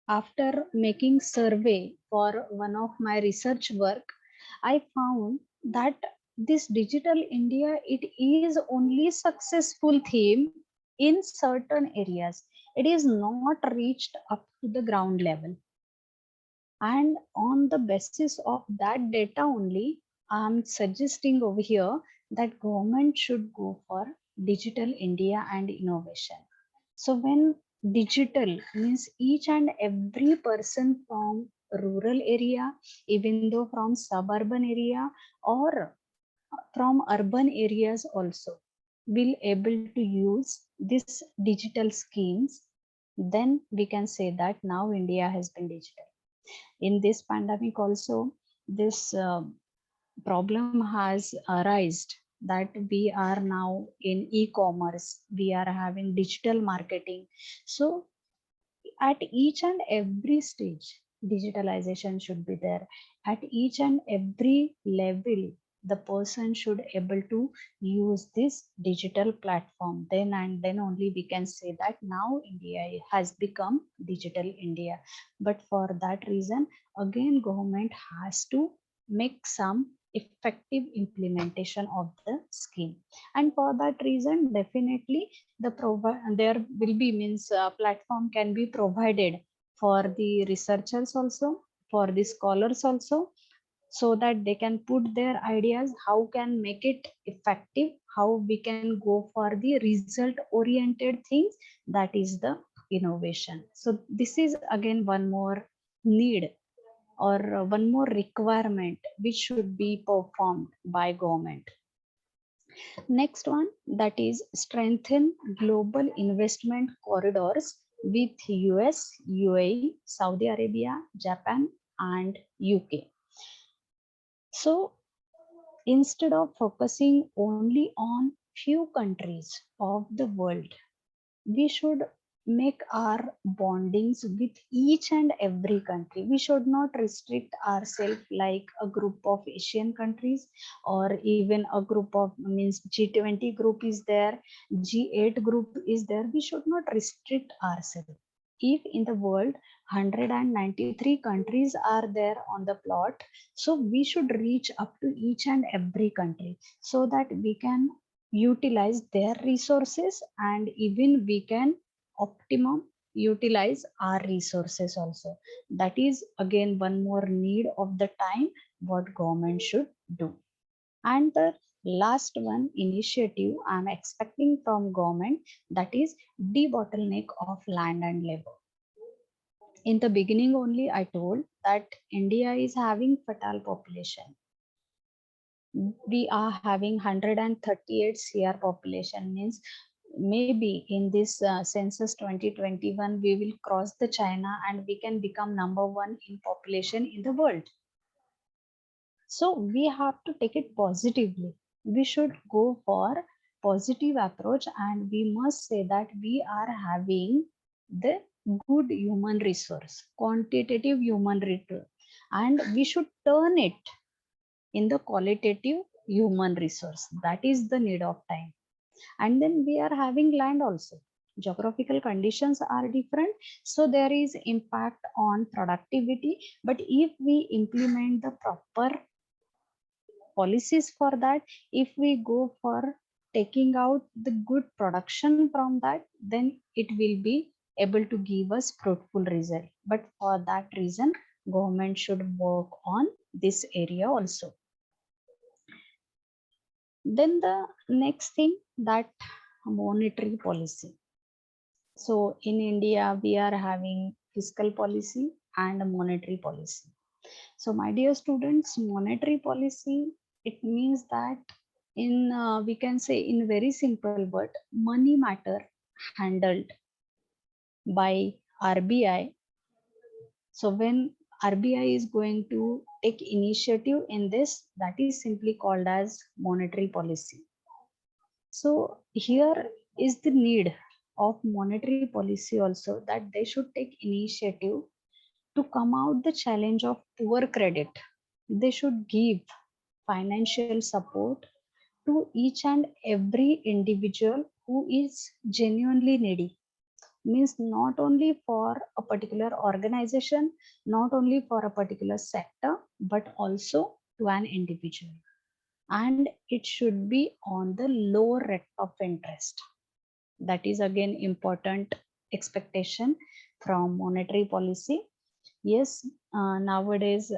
S5: after making survey for one of my research work, I found that this digital India, it is only successful theme in certain areas. It is not reached up to the ground level. And on the basis of that data only, I'm suggesting over here that government should go for digital India and innovation. So when digital means each and every person from rural area, even though from suburban area or from urban areas also, will able to use this digital schemes, then we can say that now India has been digital. In this pandemic also, this problem has arisen that we are now in e-commerce, we are having digital marketing. So at each and every stage, digitalization should be there. At each and every level, the person should able to use this digital platform. Then and then only we can say that now India has become digital India. But for that reason, again government has to make some effective implementation of the scheme. And for that reason, definitely there will be means platform can be provided for the researchers also, for the scholars also, so that they can put their ideas how can make it effective, how we can go for the result oriented things. That is the innovation. So this is again one more need or one more requirement which should be performed by government. Next one, that is strengthen global investment corridors with US, UAE, Saudi Arabia, Japan, and UK. So instead of focusing only on few countries of the world, we should make our bondings with each and every country. We should not restrict ourselves like a group of Asian countries, or even a group of means G20 group is there, G8 group is there. We should not restrict ourselves. If in the world 193 countries are there on the plot, so we should reach up to each and every country so that we can utilize their resources, and even we can optimum utilize our resources also. That is again one more need of the time what government should do. And the last one initiative I'm expecting from government, that is debottleneck of land and labor. In the beginning only I told that India is having fertile population. We are having 138 CR population, means maybe in this census 2021 we will cross the China and we can become number one in population in the world. So we have to take it positively. We should go for positive approach, and we must say that we are having the good human resource, quantitative human resource, and we should turn it in the qualitative human resource. That is the need of time. And then we are having land also. Geographical conditions are different, so there is impact on productivity. But if we implement the proper policies for that, if we go for taking out the good production from that, then it will be able to give us fruitful result. But for that reason, government should work on this area also. Then the next thing, that monetary policy. So in India, we are having fiscal policy and monetary policy. So my dear students, monetary policy, it means that in we can say in very simple word, money matter handled by RBI. So when RBI is going to take initiative in this, that is simply called as monetary policy. So here is the need of monetary policy also, that they should take initiative to come out the challenge of poor credit. They should give financial support to each and every individual who is genuinely needy. Means not only for a particular organization, not only for a particular sector, but also to an individual. And it should be on the low rate of interest. That is again important expectation from monetary policy. Yes, nowadays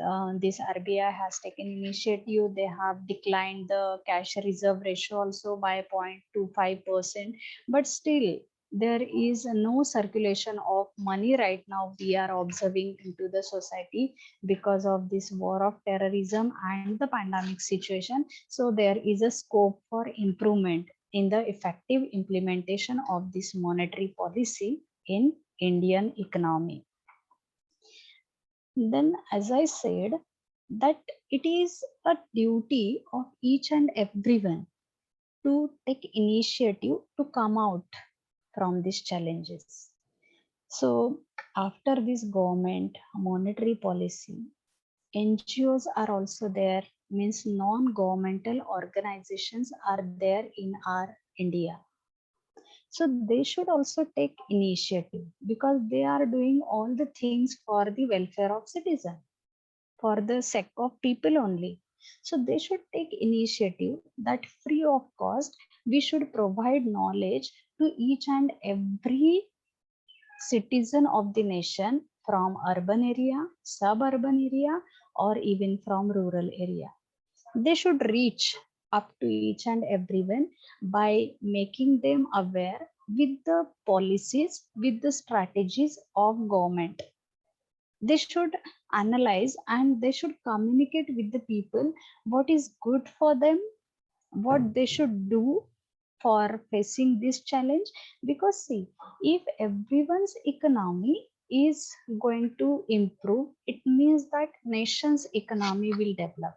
S5: this RBI has taken initiative. They have declined the cash reserve ratio also by 0.25%, but still there is no circulation of money right now we are observing into the society because of this war of terrorism and the pandemic situation. So there is a scope for improvement in the effective implementation of this monetary policy in Indian economy. Then, as I said, that it is a duty of each and everyone to take initiative to come out from these challenges. So after this government monetary policy, NGOs are also there, means non-governmental organizations are there in our India. So they should also take initiative because they are doing all the things for the welfare of citizen, for the sake of people only. So they should take initiative that free of cost, we should provide knowledge to each and every citizen of the nation from urban area, suburban area, or even from rural area. They should reach up to each and everyone by making them aware with the policies, with the strategies of government. They should analyze and they should communicate with the people what is good for them, what they should do for facing this challenge. Because see, if everyone's economy is going to improve, it means that nation's economy will develop.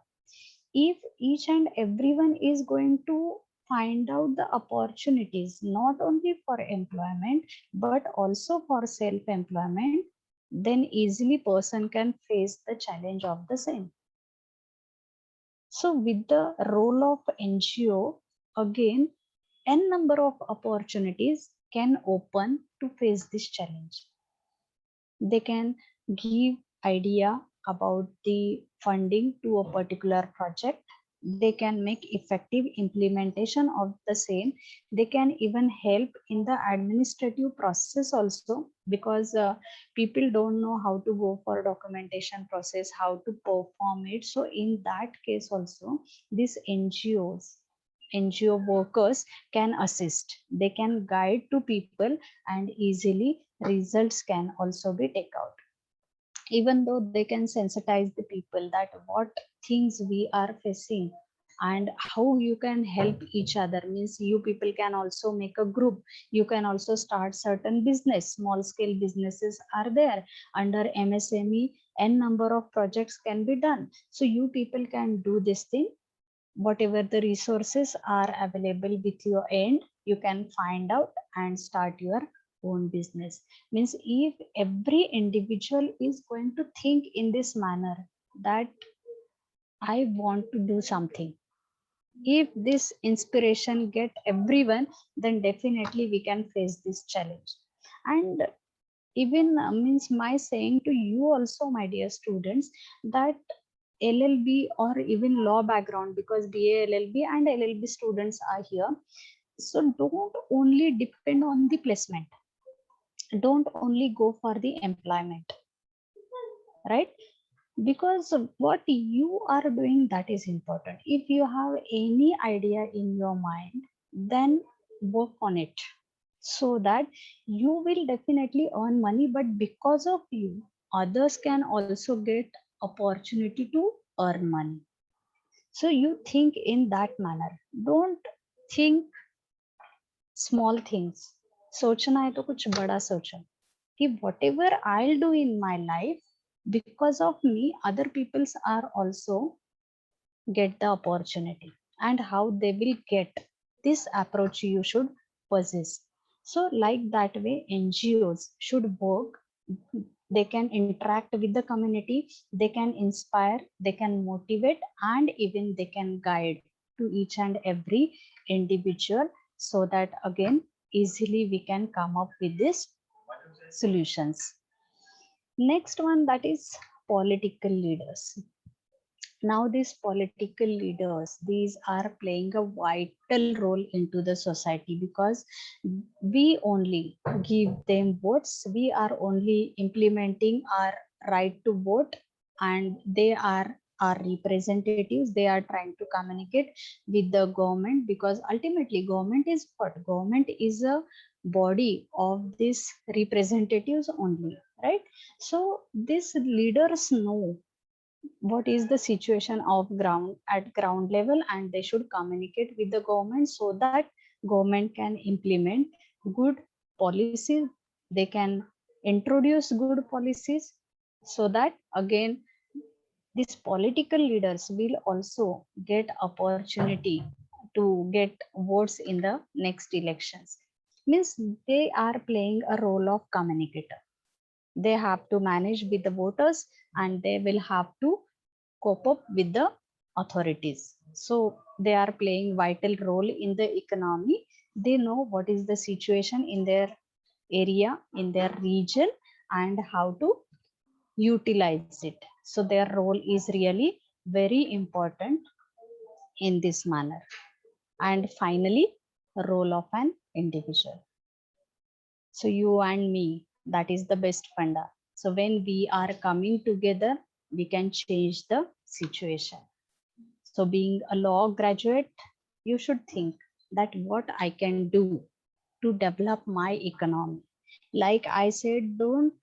S5: If each and everyone is going to find out the opportunities not only for employment but also for self employment, then easily person can face the challenge of the same. So with the role of NGO, again, n number of opportunities can open to face this challenge. They can give idea about the funding to a particular project. They can make effective implementation of the same. They can even help in the administrative process also, because people don't know how to go for documentation process, how to perform it. So in that case also, these NGO workers can assist. They can guide to people and easily results can also be take out. Even though they can sensitize the people that what things we are facing and how you can help each other, means you people can also make a group, you can also start certain business, small scale businesses are there under MSME, n number of projects can be done. So you people can do this thing, whatever the resources are available with your end, you can find out and start your own business. Means if every individual is going to think in this manner that I want to do something, if this inspiration get everyone, then definitely we can face this challenge. And even means my saying to you also, my dear students, that LLB or even law background, because BA LLB and LLB students are here, so don't only depend on the placement, don't only go for the employment, right? Because what you are doing, that is important. If you have any idea in your mind, then work on it so that you will definitely earn money, but because of you others can also get opportunity to earn money. So you think in that manner, don't think small things. सोचना है तो कुछ बड़ा सोचो कि whatever I'll do in my life, because of me other peoples are also get the opportunity, and how they will get this approach you should possess. So like that way NGOs should work. They can interact with the community, they can inspire, they can motivate, and even they can guide to each and every individual, so that again easily we can come up with these solutions. Next one, that is political leaders. Now these political leaders, these are playing a vital role into the society, because we only give them votes, we are only implementing our right to vote, and they are our representatives. They are trying to communicate with the government, because ultimately government is what? Government is a body of these representatives only, right? So these leaders know what is the situation of ground at ground level, and they should communicate with the government so that government can implement good policies, they can introduce good policies, so that again these political leaders will also get opportunity to get votes in the next elections. Means they are playing a role of communicator. They have to manage with the voters and they will have to cope up with the authorities. So they are playing vital role in the economy. They know what is the situation in their area, in their region, and how to utilize it. So their role is really very important in this manner. And finally, role of an individual. So you and me, that is the best funda. So when we are coming together, we can change the situation. So being a law graduate, you should think that what I can do to develop my economy. Like I said, don't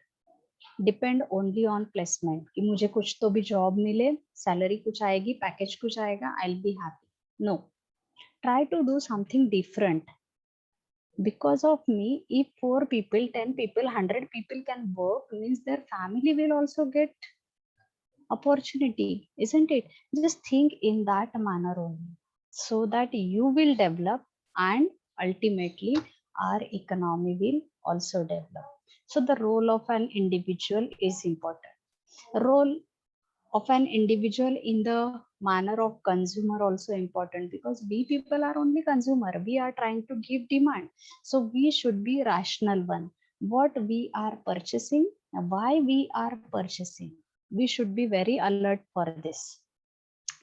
S5: depend only on placement कि मुझे कुछ तो भी job मिले, salary कुछ आएगी, package कुछ आएगा, I'll be happy. No, try to do something different. Because of me, if 4 people, 10 people, 100 people can work, means their family will also get opportunity, isn't it? Just think in that manner only, so that you will develop and ultimately our economy will also develop. So the role of an individual is important. Role of an individual in the manner of consumer also important, because we people are only consumer, we are trying to give demand, so we should be rational one. What we are purchasing, why we are purchasing, we should be very alert for this.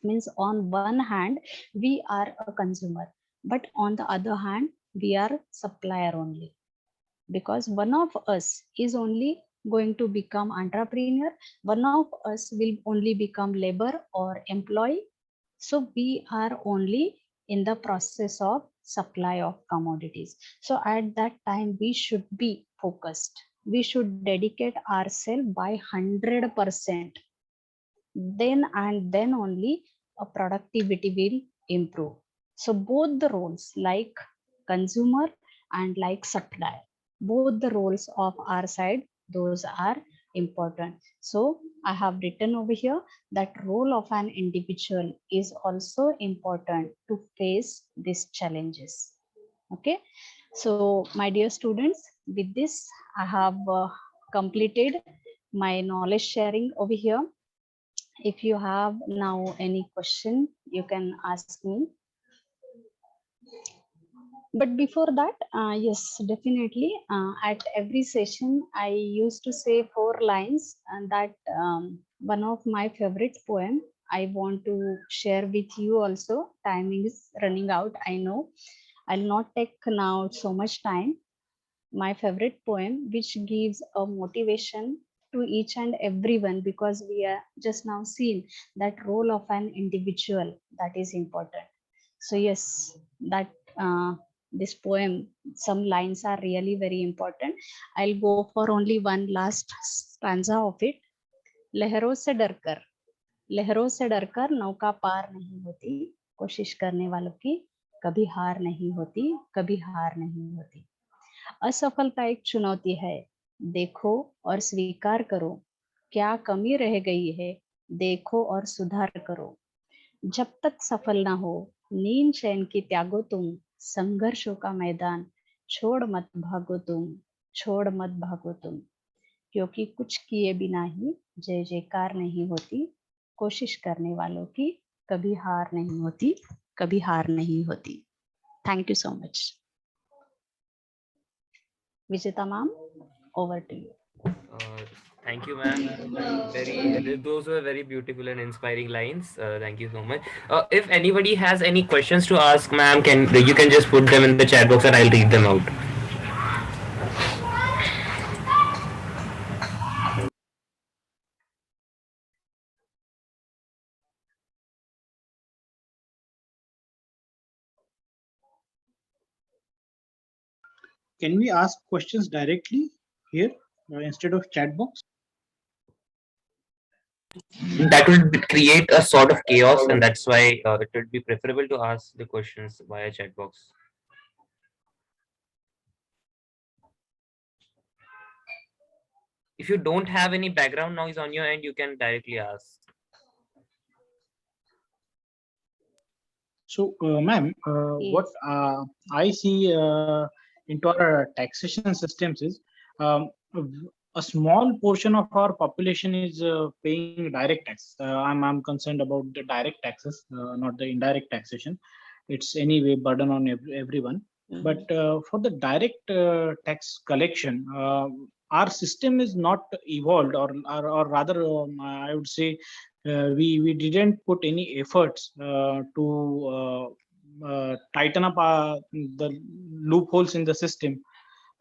S5: Means on one hand we are a consumer, but on the other hand we are supplier only, because one of us is only going to become entrepreneur, one of us will only become labor or employee. So we are only in the process of supply of commodities. So at that time we should be focused, we should dedicate ourselves by 100%, then and then only a productivity will improve. So both the roles, like consumer and like supplier, both the roles of our side, those are important. So I have written over here that role of an individual is also important to face these challenges. Okay, so my dear students, with this I have completed my knowledge sharing over here. If you have now any question, you can ask me. But before that, yes, definitely. At every session, I used to say 4 lines, and that one of my favorite poem I want to share with you also. Time is running out, I know. I'll not take now so much time. My favorite poem, which gives a motivation to each and everyone, because we are just now seen that role of an individual, that is important. So yes, that this poem, some lines are really very important. I'll go for only one last stanza of it. लहरों से डरकर नौका पार नहीं होती, कोशिश करने वालों की कभी हार नहीं होती, कभी हार नहीं होती। असफलता एक चुनौती है, देखो और स्वीकार करो, क्या कमी रह गई है, देखो और सुधार करो। जब तक सफल ना हो, नींद चैन की त्यागो तुम, संघर्षों का मैदान छोड़ मत भागो तुम, छोड़ मत भागो तुम, क्योंकि कुछ किए बिना ही जय जयकार नहीं होती, कोशिश करने वालों की कभी हार नहीं होती, कभी हार नहीं होती। Thank you so much. Vijeta ma'am, over to you.
S1: Thank you, ma'am. Those were very beautiful and inspiring lines. Thank you so much. If anybody has any questions to ask, ma'am, you can just put them in the chat box and I'll read them out.
S2: Can we ask questions directly here instead of chat box?
S1: That would create a sort of chaos, and that's why it would be preferable to ask the questions via chat box. If you don't have any background noise on your end, you can directly ask.
S2: So, ma'am, what I see into our taxation systems is a small portion of our population is paying direct tax. I'm concerned about the direct taxes, not the indirect taxation. It's anyway burden on everyone. But for the direct tax collection, our system is not evolved, or rather, I would say, we didn't put any efforts to tighten up the loopholes in the system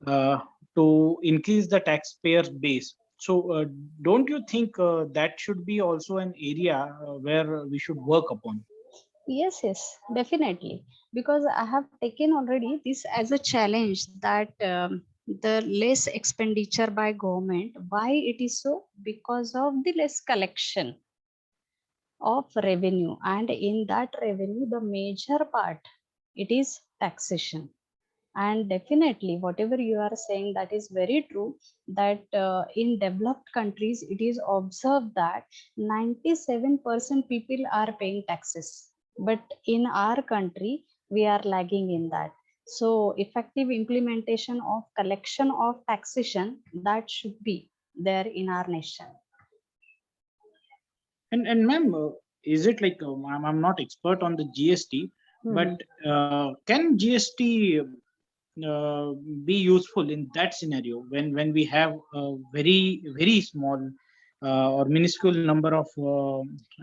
S2: to increase the taxpayers base. So don't you think that should be also an area where we should work upon?
S5: Yes, definitely. Because I have taken already this as a challenge that the less expenditure by government. Why it is so? Because of the less collection of revenue, and in that revenue, the major part it is taxation. And definitely, whatever you are saying, that is very true. That in developed countries, it is observed that 97% people are paying taxes. But in our country, we are lagging in that. So, effective implementation of collection of taxation that should be there in our nation.
S2: And ma'am, is it like I'm not expert on the GST, but can GST be useful in that scenario when we have a very small or minuscule number of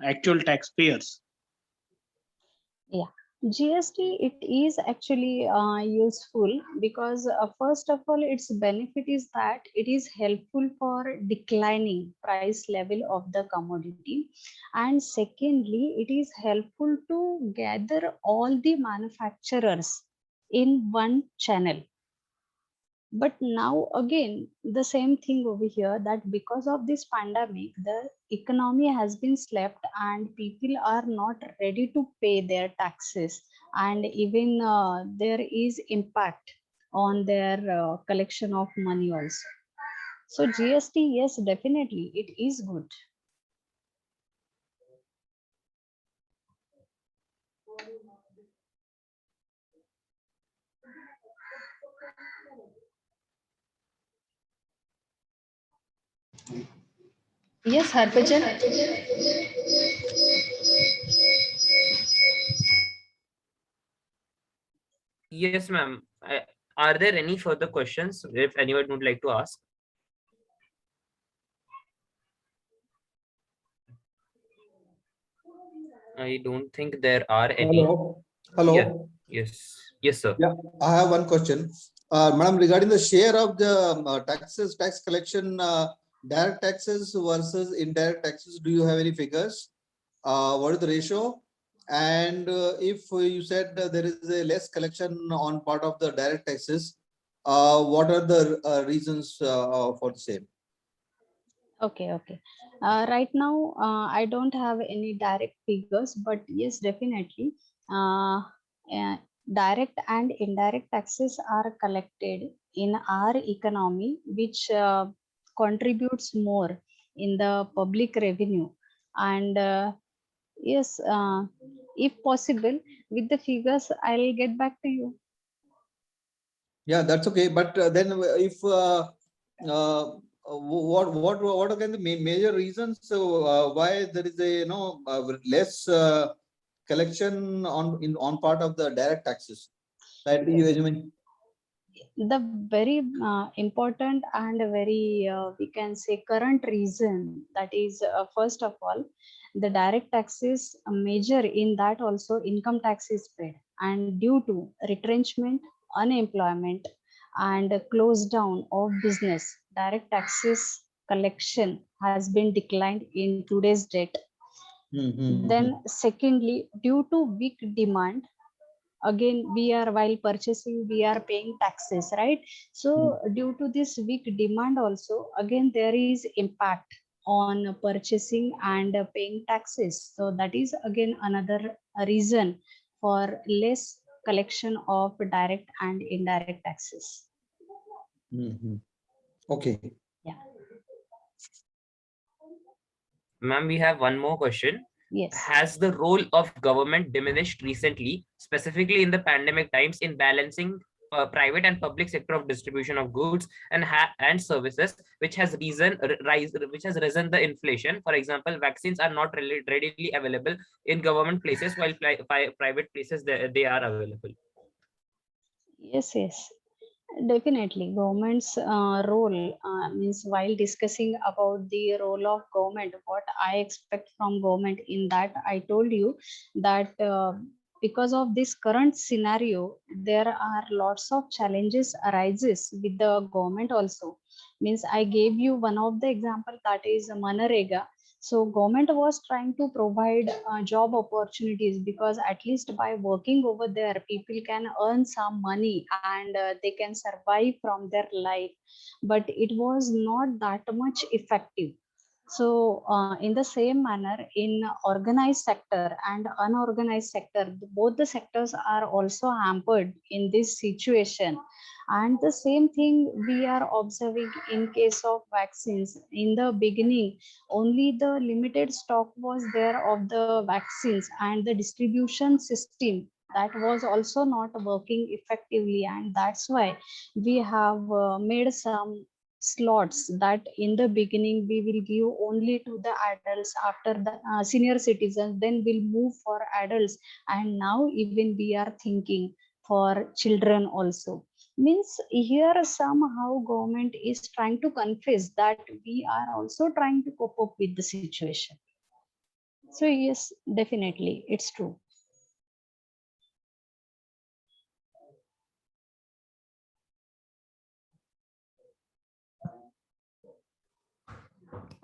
S2: actual taxpayers?
S5: Yeah, GST it is actually useful because first of all, its benefit is that it is helpful for declining price level of the commodity, and secondly, it is helpful to gather all the manufacturers in one channel. But now again, the same thing over here, that because of this pandemic, the economy has been slept and people are not ready to pay their taxes, and even there is impact on their collection of money also. So GST, yes, definitely it is good.
S3: Yes, Harbhajan.
S1: Yes, ma'am. Are there any further questions if anyone would like to ask? I don't think there are any.
S6: Hello. Hello.
S1: Yeah. Yes, sir.
S6: Yeah, I have one question. Madam, regarding the share of the tax collection, direct taxes versus indirect taxes, do you have any figures? What is the ratio? And if you said there is a less collection on part of the direct taxes, what are the reasons for the same?
S5: Okay. Right now, I don't have any direct figures, but yes, definitely, direct and indirect taxes are collected in our economy, which contributes more in the public revenue. And yes, if possible, with the figures, I'll get back to you.
S6: Yeah, that's okay. But then if what are the major reasons why there is a less collection on part of the direct taxes that you assume?
S5: The very important and very we can say current reason, that is first of all, the direct taxes major in that also income tax is paid, and due to retrenchment, unemployment, and close down of business, direct taxes collection has been declined in today's date. Then secondly, due to weak demand, again we are, while purchasing we are paying taxes, right? So due to this weak demand also, again there is impact on purchasing and paying taxes. So that is again another reason for less collection of direct and indirect taxes.
S6: Okay.
S5: Yeah.
S1: Ma'am, we have one more question.
S5: Yes.
S1: Has the role of government diminished recently, specifically in the pandemic times, in balancing private and public sector of distribution of goods and services, which has risen the inflation? For example, vaccines are not readily available in government places, while private places they are available.
S5: Yes, yes. Definitely, government's role means while discussing about the role of government, what I expect from government in that I told you that because of this current scenario, there are lots of challenges arises with the government also. Means I gave you one of the example, that is Manarega. So government was trying to provide job opportunities, because at least by working over there, people can earn some money and they can survive from their life. But it was not that much effective. So in the same manner, in organized sector and unorganized sector, both the sectors are also hampered in this situation. And the same thing we are observing in case of vaccines. In the beginning, only the limited stock was there of the vaccines, and the distribution system that was also not working effectively, and that's why we have made some slots that in the beginning we will give only to the adults, after the senior citizens, then we'll move for adults, and now even we are thinking for children also. Means here somehow government is trying to confess that we are also trying to cope up with the situation. So yes, definitely it's true.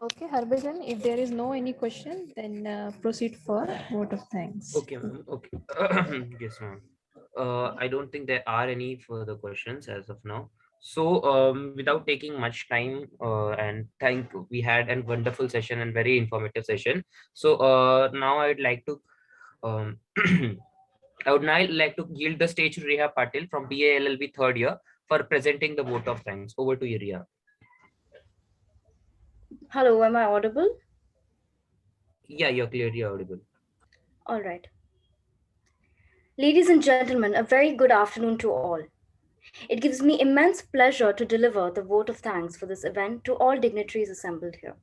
S3: Okay, Harbhajan, if there is no any question, then proceed for vote of thanks.
S1: Okay, ma'am. Okay. Yes, ma'am. I don't think there are any further questions as of now. So, without taking much time, we had a wonderful session and very informative session. So, now I'd like to, um, I would now like to yield the stage to Reha Patil from BALLB third year for presenting the vote of thanks. Over to you, Reha.
S7: Hello, am I audible?
S1: Yeah, you're clearly audible.
S7: All right. Ladies and gentlemen, a very good afternoon to all. It gives me immense pleasure to deliver the vote of thanks for this event to all dignitaries assembled here.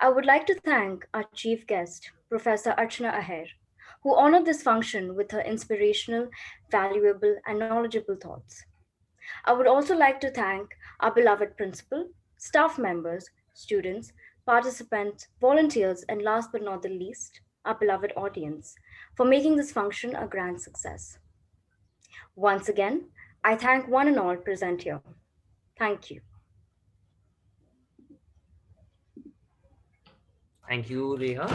S7: I would like to thank our chief guest, Professor Archana Aher, who honored this function with her inspirational, valuable, and knowledgeable thoughts. I would also like to thank our beloved principal, staff members, students, participants, volunteers, and last but not the least, our beloved audience for making this function a grand success. Once again, I thank one and all present here. Thank you.
S1: Thank you, Reha.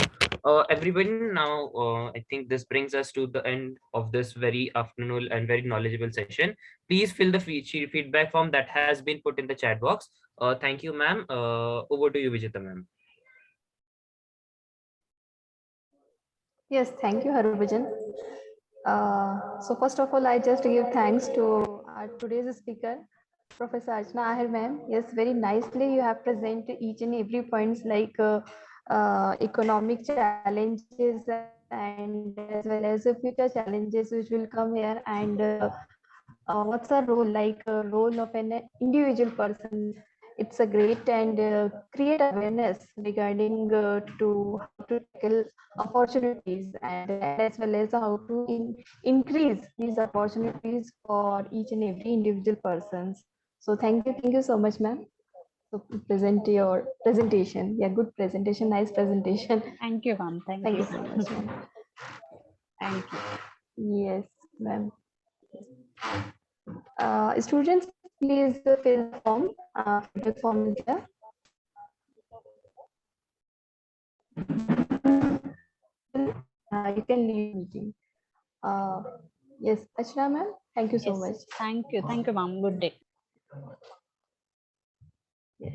S1: Everybody, now I think this brings us to the end of this very afternoon and very knowledgeable session. Please fill the feedback form that has been put in the chat box. Thank you, ma'am. Over to you, Vijita, ma'am.
S3: Yes, thank you, Harbhajan. So first of all, I just give thanks to our today's speaker, Professor Archana Aher ma'am. Yes, very nicely you have presented each and every points like economic challenges and as well as the future challenges which will come here, and what's the role, like role of an individual person. It's a great and create awareness regarding to how to tackle opportunities, and as well as how to increase these opportunities for each and every individual persons. So thank you so much, ma'am. So present your presentation. Yeah, good presentation, nice presentation.
S5: Thank you, ma'am. Thank
S3: Thank
S5: you
S3: you so much, ma'am.
S5: Thank you.
S3: Yes, ma'am. Students, please fill the form. Feedback form is there. You can leave meeting. Yes, Achna ma'am, thank you so
S5: Yes,
S3: much.
S5: thank you, ma'am. Good day.
S3: Yes.